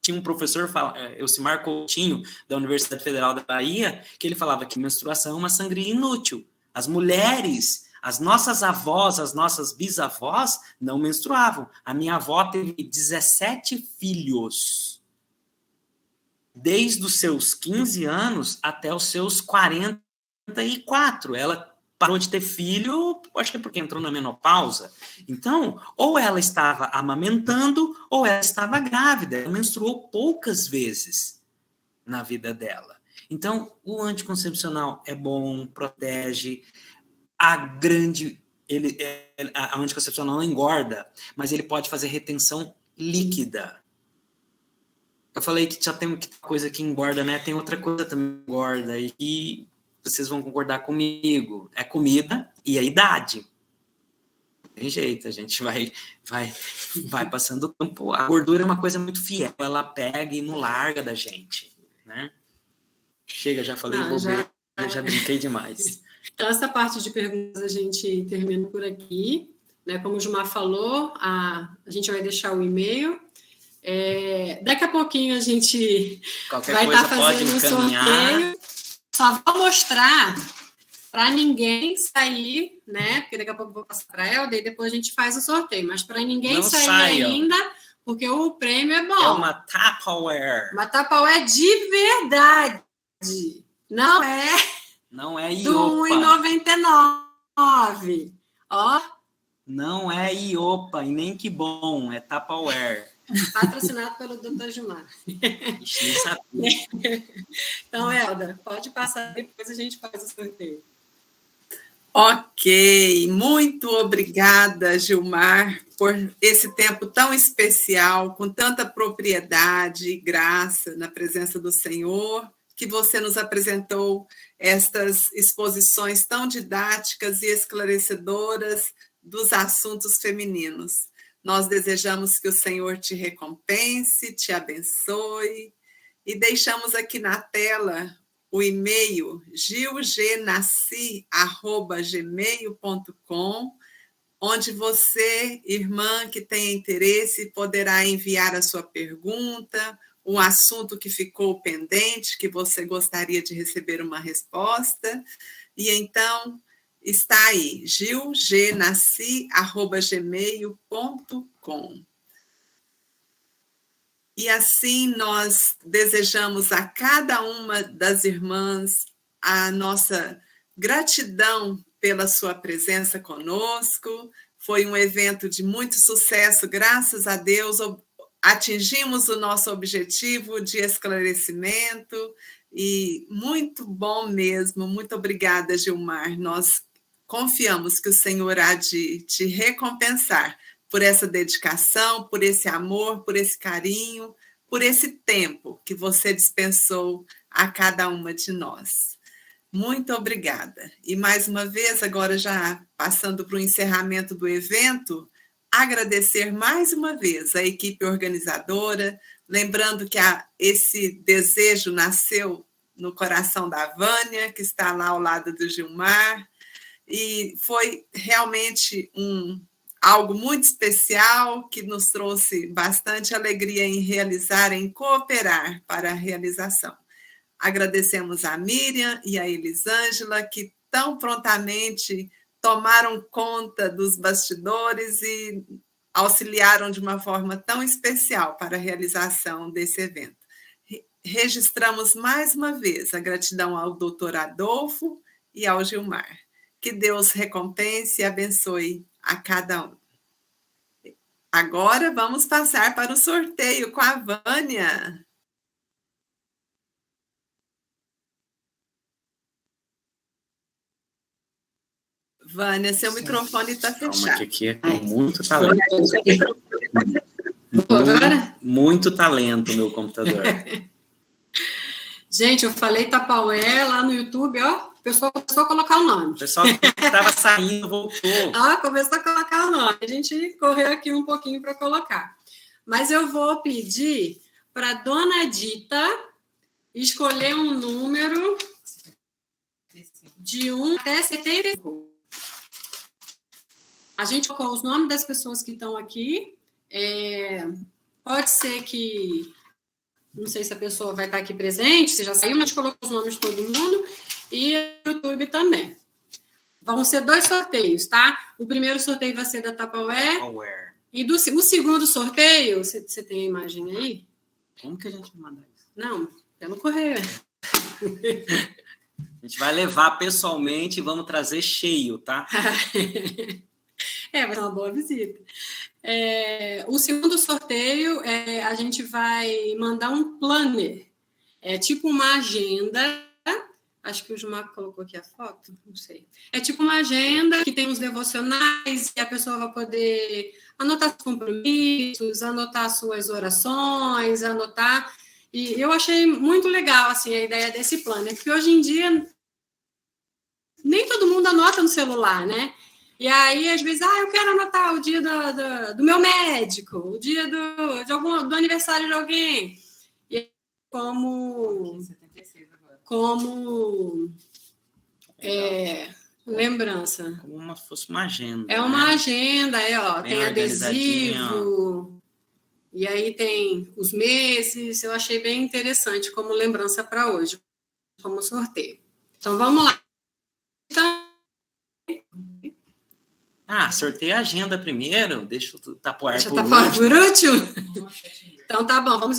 Tinha um professor, Elcimar Coutinho, da Universidade Federal da Bahia, que ele falava que menstruação é uma sangria inútil. As mulheres, as nossas avós, as nossas bisavós não menstruavam. A minha avó teve 17 filhos. Desde os seus 15 anos até os seus 44. Ela parou de ter filho, acho que é porque entrou na menopausa. Então, ou ela estava amamentando, ou ela estava grávida. Ela menstruou poucas vezes na vida dela. Então, o anticoncepcional é bom, protege. A anticoncepcional não engorda, mas ele pode fazer retenção líquida. Eu falei que já tem muita coisa que engorda, né? Tem outra coisa também que engorda e vocês vão concordar comigo. É comida e a idade. Não tem jeito, a gente vai passando o tempo. A gordura é uma coisa muito fiel, ela pega e não larga da gente, né? Chega, já falei bobeira, já brinquei demais. Então, essa parte de perguntas a gente termina por aqui, né? Como o Gilmar falou, a gente vai deixar o e-mail. Daqui a pouquinho a gente vai estar fazendo um sorteio. Só vou mostrar para ninguém sair, né? Porque daqui a pouco eu vou passar para a Elda e depois a gente faz o sorteio. Mas para ninguém sair ainda, porque o prêmio é bom. É uma Tupperware. Uma Tupperware de verdade. Não é do R$1,99. Ó. Não é Iopa e nem que bom, é Tupperware. Patrocinado pelo Dr. Gilmar. Ixi, nem sabia. Então, Elda, pode passar, depois a gente faz o sorteio. Ok, muito obrigada, Gilmar, por esse tempo tão especial, com tanta propriedade e graça na presença do Senhor, que você nos apresentou estas exposições tão didáticas e esclarecedoras dos assuntos femininos. Nós desejamos que o Senhor te recompense, te abençoe, e deixamos aqui na tela o e-mail gilgenassi@gmail.com, onde você, irmã que tem interesse, poderá enviar a sua pergunta, um assunto que ficou pendente, que você gostaria de receber uma resposta, e então está aí, gilgenassi@gmail.com. E assim nós desejamos a cada uma das irmãs a nossa gratidão pela sua presença conosco. Foi um evento de muito sucesso, graças a Deus, atingimos o nosso objetivo de esclarecimento e muito bom mesmo. Muito obrigada, Gilmar. Nós confiamos que o Senhor há de te recompensar por essa dedicação, por esse amor, por esse carinho, por esse tempo que você dispensou a cada uma de nós. Muito obrigada. E mais uma vez, agora já passando para o encerramento do evento, agradecer mais uma vez a equipe organizadora, lembrando que esse desejo nasceu no coração da Vânia, que está lá ao lado do Gilmar, e foi realmente algo muito especial que nos trouxe bastante alegria em realizar, em cooperar para a realização. Agradecemos a Miriam e a Elisângela, que tão prontamente tomaram conta dos bastidores e auxiliaram de uma forma tão especial para a realização desse evento. Registramos mais uma vez a gratidão ao doutor Adolfo e ao Gilmar. Que Deus recompense e abençoe a cada um. Agora vamos passar para o sorteio com a Vânia. Vânia, seu microfone está fechado. Calma, que aqui é com muito talento. Muito talento, meu computador. Gente, eu falei Tupperware lá no YouTube, ó. O pessoal começou a colocar o nome. O pessoal que estava saindo voltou. Começou a colocar o nome. A gente correu aqui um pouquinho para colocar. Mas eu vou pedir para a dona Dita escolher um número de 1 até 75. A gente colocou os nomes das pessoas que estão aqui. Pode ser que... Não sei se a pessoa vai estar aqui presente, se já saiu, mas colocou os nomes de todo mundo. E o YouTube também. Vão ser 2 sorteios, tá? O primeiro sorteio vai ser da Tupperware. E o segundo sorteio, você tem a imagem aí? Como que a gente vai mandar isso? Não, pelo correio. A gente vai levar pessoalmente e vamos trazer cheio, tá? Vai ser uma boa visita. O segundo sorteio, a gente vai mandar um planner. É tipo uma agenda. Acho que o Gilmar colocou aqui a foto, não sei. É tipo uma agenda que tem uns devocionais e a pessoa vai poder anotar os compromissos, anotar suas orações, anotar. E eu achei muito legal assim, a ideia desse planner, porque hoje em dia nem todo mundo anota no celular, né? E aí, às vezes, eu quero anotar o dia do meu médico, o dia do aniversário de alguém. E como lembrança. Como fosse uma agenda. É uma agenda, tem adesivo, e aí tem os meses. Eu achei bem interessante como lembrança para hoje, como sorteio. Então, vamos lá. Sorteia a agenda primeiro, deixa o Tupperware por último. Então, tá bom, vamos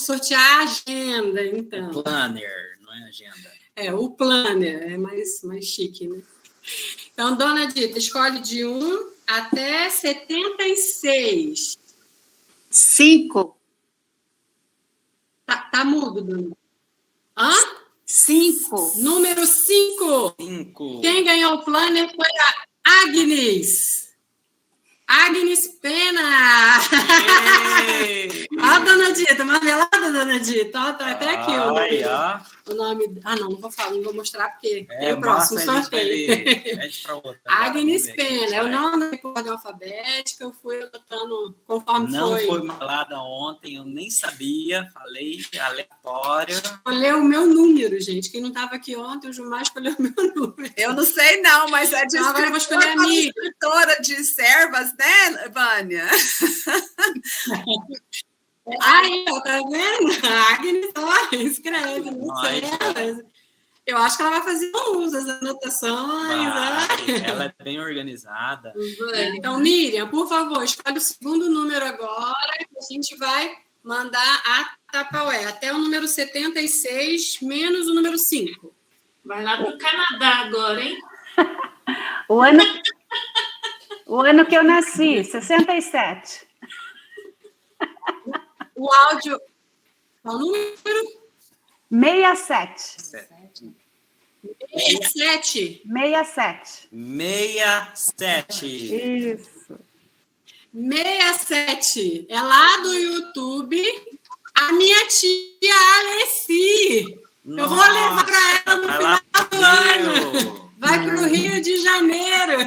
sortear a agenda, então. O planner, não é agenda. O planner, é mais chique, né? Então, dona Dita, escolhe de 1 até 76. 5. Tá mudo, dona. Hã? 5. Número 5. 5. Quem ganhou o planner foi a Agnes. Agnes Pena. Ó, dona Dita, marmelada, dona Dita. Ó, tá até aqui o nome. Não vou falar, não vou mostrar porque tem o próximo sorteio. Agnes Pena. Eu não andei por ordem alfabética, eu fui anotando conforme não foi. Não foi malada ontem, eu nem sabia, falei aleatório. Escolheu o meu número, gente. Quem não estava aqui ontem, o Gilmar escolheu o meu número. Eu não sei não, mas é de agora eu vou escolher a minha. escritora de servas, né, Vânia? Aí, tá vendo? A Agnes, ó, escreve, não sei. Eu acho que ela vai fazer as anotações. Ela é bem organizada. Então, Miriam, por favor, escolhe o segundo número agora, que a gente vai mandar a Tapaué, até o número 76, menos o número 5. Vai lá para o Canadá agora, hein? O ano que eu nasci, 67. O áudio. Qual o número? 67. 67. 67. 67. Isso. 67. É lá do YouTube. A minha tia Alessi. Nossa, eu vou levar para ela no final do ano. Vai para o Rio de Janeiro.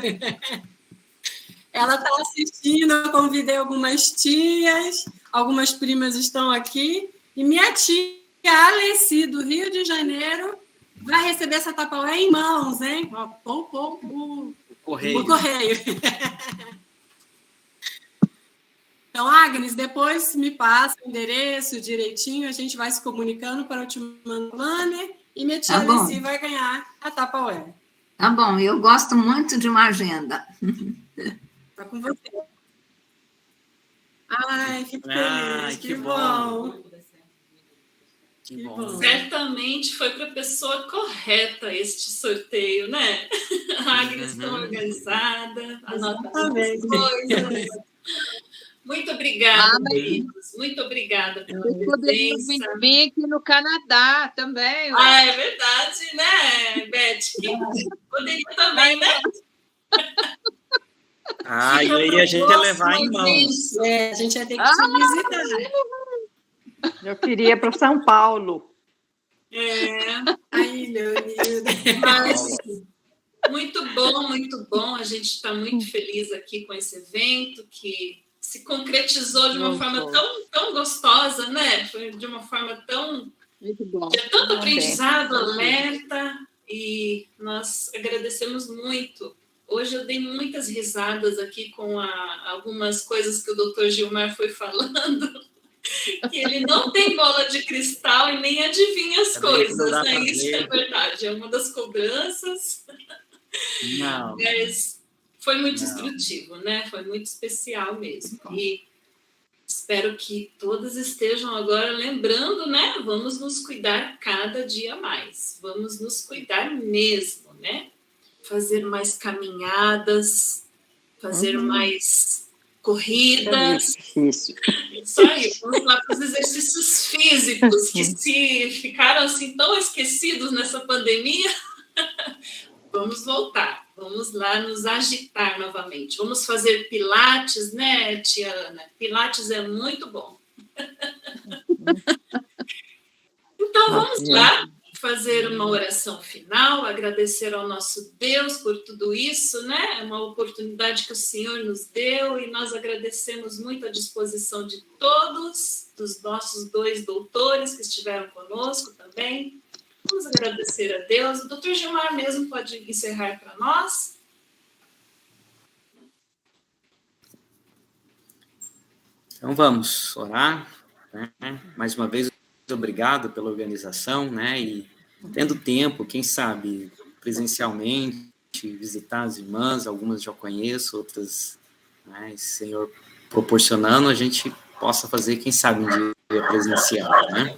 Ela está assistindo, eu convidei algumas tias, algumas primas estão aqui. E minha tia Alessi, do Rio de Janeiro, vai receber essa Tapaué em mãos, hein? O correio. Então, Agnes, depois me passa o endereço direitinho, a gente vai se comunicando para eu te mandar o planner e minha tia Alessi vai ganhar a Tapaué. Tá bom, eu gosto muito de uma agenda. Tá com você. Ai, fico feliz, que bom. Que bom. Certamente foi para a pessoa correta este sorteio, né? A Agnes tão organizada, anota as coisas. Muito obrigada, queridos. Muito obrigada pela presença. Vir aqui no Canadá também. É verdade, né, Beth? Poderia também, né? E aí a gente ia levar em mãos. A gente ia ter que te visitar. Eu queria para São Paulo. Ai, Leonilda. Mas muito bom. A gente está muito feliz aqui com esse evento que se concretizou de uma forma tão gostosa, né? Foi de uma forma tão... Muito bom. Tinha tanto aprendizado, alerta, e nós agradecemos muito. Hoje eu dei muitas risadas aqui com algumas coisas que o Dr. Gilmar foi falando, que ele não tem bola de cristal e nem adivinha as coisas, né? Isso é verdade, é uma das cobranças. Não. Mas foi muito instrutivo, né? Foi muito especial mesmo. E espero que todas estejam agora lembrando, né? Vamos nos cuidar cada dia mais. Vamos nos cuidar mesmo, né? Fazer mais caminhadas, fazer mais corridas. Isso aí, vamos lá para os exercícios físicos que se ficaram assim tão esquecidos nessa pandemia. Vamos voltar, vamos lá nos agitar novamente. Vamos fazer pilates, né, tia Ana? Pilates é muito bom. Então, vamos lá fazer uma oração final, agradecer ao nosso Deus por tudo isso, né? É uma oportunidade que o Senhor nos deu e nós agradecemos muito a disposição de todos, dos nossos 2 doutores que estiveram conosco também. Vamos agradecer a Deus. O Dr. Gilmar mesmo pode encerrar para nós. Então vamos orar, né? Mais uma vez, obrigado pela organização, né? E tendo tempo, quem sabe, presencialmente, visitar as irmãs, algumas já conheço, outras, né? Senhor proporcionando, a gente possa fazer, quem sabe, um dia presencial, né?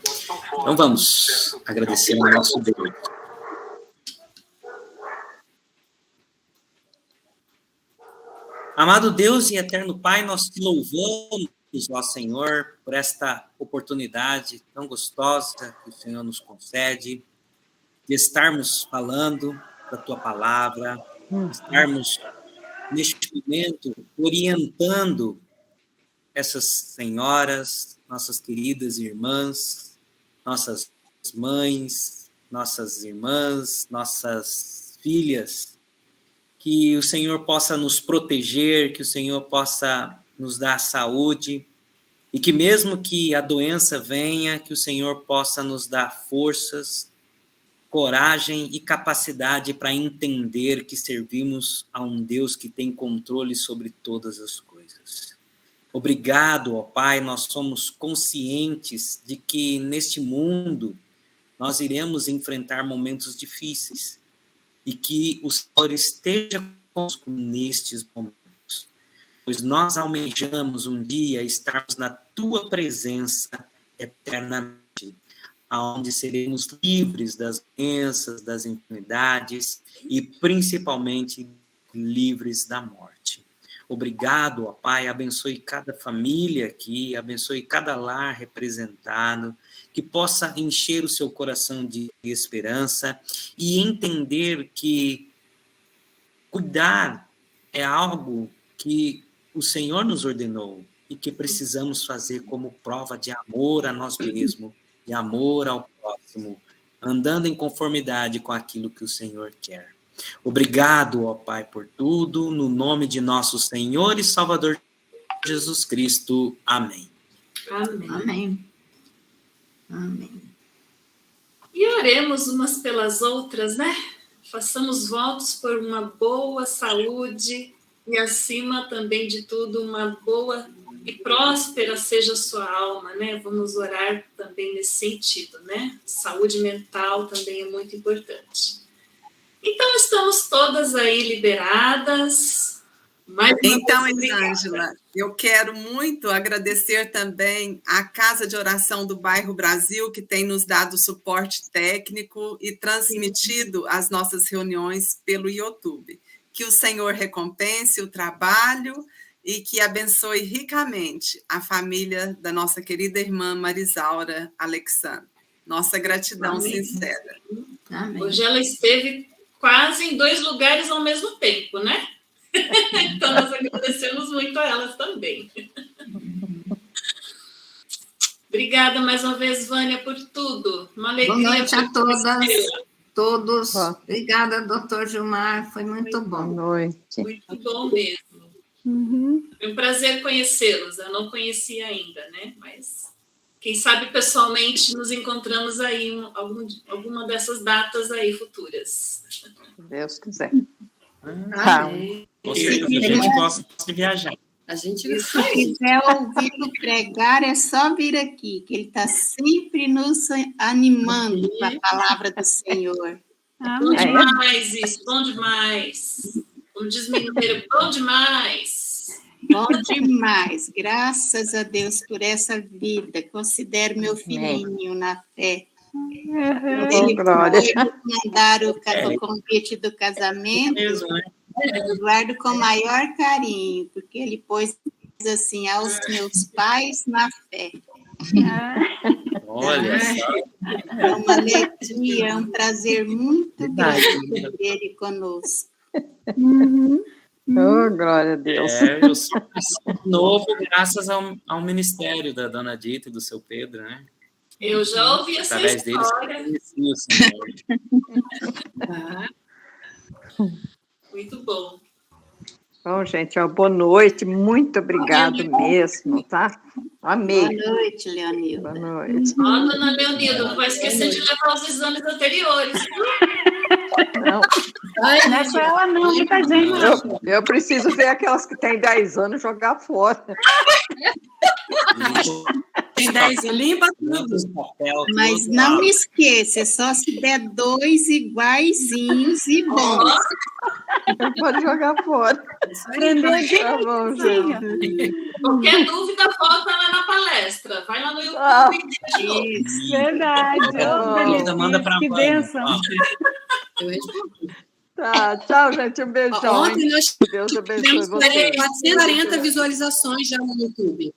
Então vamos agradecer ao nosso Deus. Amado Deus e eterno Pai, nós te louvamos, ó Senhor, por esta oportunidade tão gostosa que o Senhor nos concede, de estarmos falando da tua palavra, estarmos neste momento orientando essas senhoras, nossas queridas irmãs, nossas mães, nossas irmãs, nossas filhas, que o Senhor possa nos proteger, que o Senhor possa nos dar saúde, e que mesmo que a doença venha, que o Senhor possa nos dar forças, coragem e capacidade para entender que servimos a um Deus que tem controle sobre todas as coisas. Obrigado, ó Pai, nós somos conscientes de que neste mundo nós iremos enfrentar momentos difíceis e que o Senhor esteja conosco nestes momentos, pois nós almejamos um dia estarmos na tua presença eternamente, onde seremos livres das doenças, das enfermidades e principalmente livres da morte. Obrigado, ó Pai, abençoe cada família aqui, abençoe cada lar representado, que possa encher o seu coração de esperança e entender que cuidar é algo que o Senhor nos ordenou e que precisamos fazer como prova de amor a nós mesmos, de amor ao próximo, andando em conformidade com aquilo que o Senhor quer. Obrigado, ó Pai, por tudo, no nome de nosso Senhor e Salvador Jesus Cristo. Amém. Amém. Amém. Amém. E oremos umas pelas outras, né? Façamos votos por uma boa saúde e, acima também de tudo, uma boa e próspera seja a sua alma, né? Vamos orar também nesse sentido, né? Saúde mental também é muito importante. Então, estamos todas aí liberadas. Então, Elisângela, eu quero muito agradecer também à Casa de Oração do Bairro Brasil, que tem nos dado suporte técnico e transmitido as nossas reuniões pelo YouTube. Que o Senhor recompense o trabalho e que abençoe ricamente a família da nossa querida irmã Marisaura Alexandre. Nossa gratidão sincera. Amém. Hoje ela esteve quase em 2 lugares ao mesmo tempo, né? Então, nós agradecemos muito a elas também. Obrigada mais uma vez, Vânia, por tudo. Uma alegria. Boa noite a todos. Obrigada, doutor Gilmar, foi muito bom. Boa noite. Muito bom mesmo. Foi um prazer conhecê-los. Eu não conhecia ainda, né? Mas quem sabe pessoalmente nos encontramos aí em alguma dessas datas aí futuras. Se Deus quiser. Com certeza, a gente gosta de viajar. A gente Se quiser ouvi-lo pregar, é só vir aqui, que ele está sempre nos animando com a palavra do Senhor. Bom demais isso, bom demais. Como diz mineiro, bom demais. Bom demais, graças a Deus por essa vida. Considero meu filhinho na fé. Ele foi mandar o convite do casamento, eu guardo com maior carinho, porque ele pôs assim, aos meus pais na fé. Olha só. É uma alegria, é um prazer muito grande ter ele conosco. Oh, glória a Deus. Eu sou novo graças ao ministério da dona Dita e do seu Pedro, né? Eu já ouvi essa Através história. deles, eu conheci o Senhor. Muito bom. Bom, gente, boa noite, muito obrigado mesmo, tá? Amei. Boa noite, Leonilda. Boa noite. Ó, dona Leonilda, não vai esquecer de levar os exames anteriores. Não, Não é com ela não, muita gente. eu preciso ver aquelas que têm 10 anos jogar fora. tem 10 limpa tudo. Mas não me esqueça, é só se der 2 iguaizinhos e bons. Pode jogar fora. Tá bom, gente. Qualquer dúvida, volta lá na palestra. Vai lá no YouTube. Isso. Verdade. Manda para a que bênção. Eu respondo. Tá, tchau, gente. Um beijão. Ontem nós Deus abençoe tivemos vocês. 440 visualizações já no YouTube.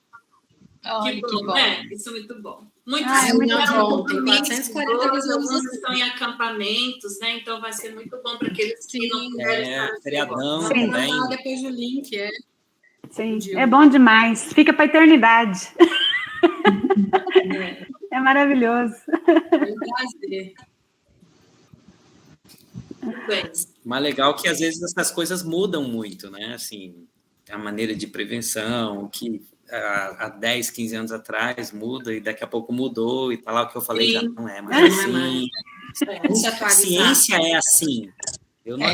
Que bom, né? Isso é muito bom. Muitos é muito bom. Tem Tem 440 visualizações. alguns estão em acampamentos, né? Então vai ser muito bom para aqueles que não puderem. Feriadão Sim. também. Depois do link, Sim, é bom demais. Fica para a eternidade. É maravilhoso. É um prazer. Mas legal que às vezes essas coisas mudam muito, né? Assim, a maneira de prevenção, que há 10, 15 anos atrás muda e daqui a pouco mudou e tá lá o que eu falei, já não é mais assim. A ciência é assim. Eu não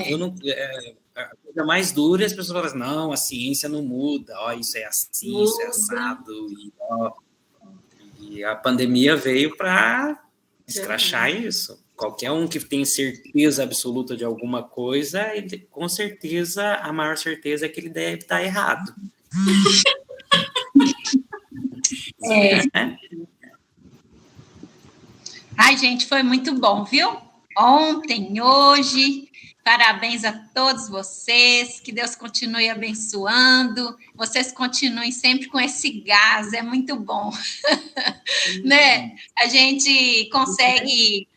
a coisa mais dura, as pessoas falam assim, não, a ciência não muda, ó, isso é assim, isso é assado, e a pandemia veio para escrachar isso. Qualquer um que tem certeza absoluta de alguma coisa, com certeza, a maior certeza é que ele deve estar errado. Ai, gente, foi muito bom, viu? Ontem, hoje, parabéns a todos vocês, que Deus continue abençoando, vocês continuem sempre com esse gás, é muito bom, né? A gente consegue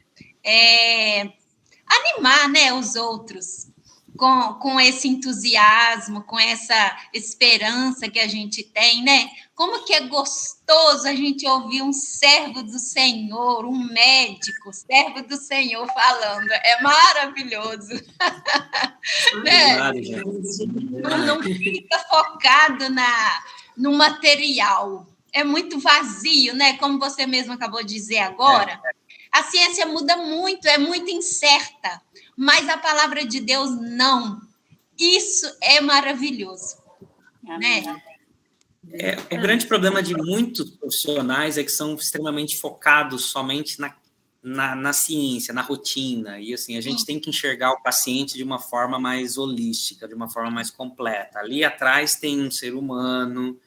animar, né, os outros com esse entusiasmo, com essa esperança que a gente tem, né? Como que é gostoso a gente ouvir um servo do Senhor, um médico, servo do Senhor falando. É maravilhoso. Né? Não fica focado no material. É muito vazio, né? Como você mesmo acabou de dizer agora. A ciência muda muito, é muito incerta. Mas a palavra de Deus, não. Isso é maravilhoso. Né? O grande problema de muitos profissionais é que são extremamente focados somente na ciência, na rotina. E assim, a gente tem que enxergar o paciente de uma forma mais holística, de uma forma mais completa. Ali atrás tem um ser humano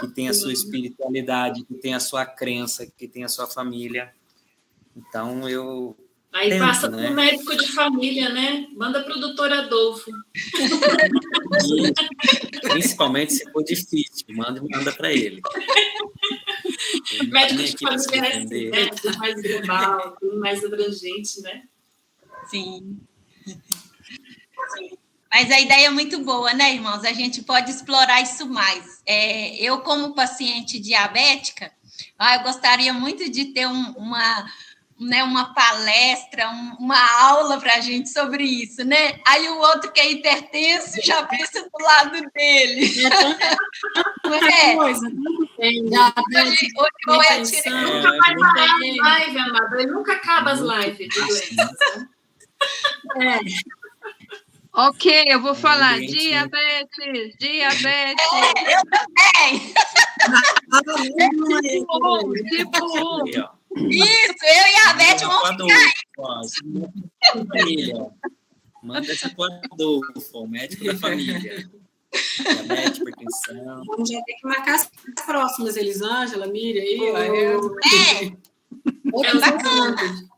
que tem a sua espiritualidade, que tem a sua crença, que tem a sua família. Então, eu... Aí tento, passa para o médico de família, né? Manda para o doutor Adolfo. Principalmente se for difícil, manda para ele. Médico de família é assim, né? Tudo mais global, tudo mais abrangente, né? Sim. Mas a ideia é muito boa, né, irmãos? A gente pode explorar isso mais. Eu, como paciente diabética, eu gostaria muito de ter uma palestra, uma aula para a gente sobre isso, né? Aí o outro que é hipertenso já pensa do lado dele. Live, amado. Ele nunca acaba as lives de doença. Ok, eu vou falar. Diabetes. Eu também. Tipo 1. Isso, eu e a Beth vamos ficar aí. Manda esse pro Adolfo, o médico da família. Diabetes, hipertensão. Vamos já ter que marcar as próximas, Elisângela, Miriam aí. É bacana.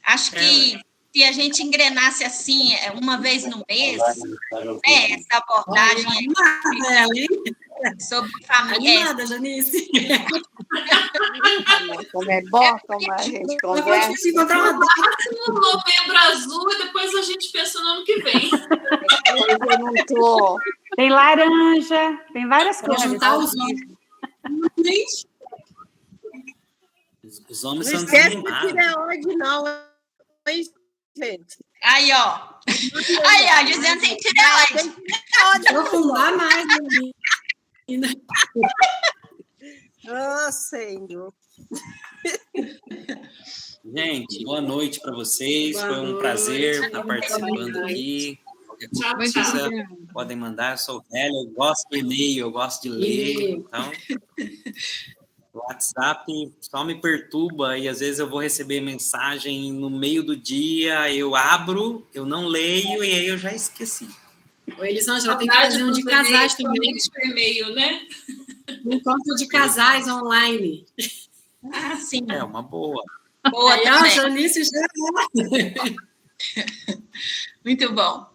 Acho que se a gente engrenasse assim, uma vez no mês, essa abordagem sobre família. Animada, Janice. Como é bom como a gente conversa. Se encontrar uma data no Novembro Azul e depois a gente pensa no ano que vem. Tem laranja, tem várias coisas. Juntar os homens. Os homens são desanimados. Não é hoje, não, hein, gente? Aí, ó. Dizendo tem que tirar hoje. Vou fumar mais, Senhor. Gente, boa noite para vocês. Foi um prazer estar participando aqui. Qualquer coisa, podem mandar. Eu sou velho, eu gosto de e-mail, eu gosto de ler. Então, o WhatsApp só me perturba e às vezes eu vou receber mensagem no meio do dia, eu abro, eu não leio e aí eu já esqueci. O Elisângela tem que fazer um de casais também. E-mail, né? Um encontro de casais online. Ah, sim. É uma boa. Boa, a Janice já Muito bom.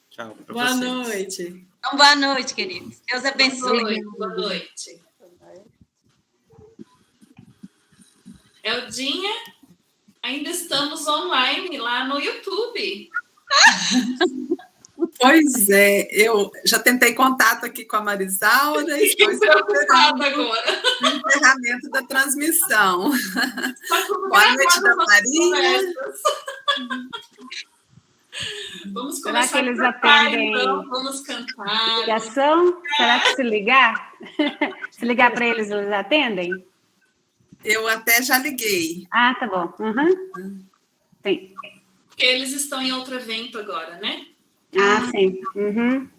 Tchau pra Boa vocês. noite. Então, boa noite, queridos. Deus abençoe. Boa noite. Eldinha, ainda estamos online lá no YouTube. Pois é, eu já tentei contato aqui com a Marisaura e estou preocupada agora. O encerramento da transmissão. Boa noite, da Maria. Vamos Será começar que eles a cantar, atendem então. Vamos cantar. ligação? Será que se ligar? Se ligar para eles, eles atendem? Eu até já liguei. Ah, tá bom. Uhum. Sim. Porque eles estão em outro evento agora, né? Ah, sim. Uhum.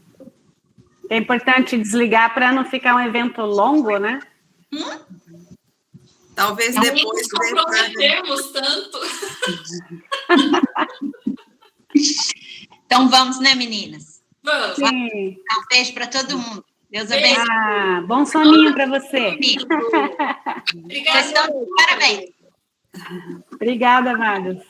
É importante desligar para não ficar um evento longo, né? Talvez Não depois... nos comprometemos tanto. Então vamos, né, meninas? Vamos. Sim. Um beijo para todo mundo. Deus abençoe. Ah, bom soninho para você. Vocês estão de parabéns. Obrigada, Marcos.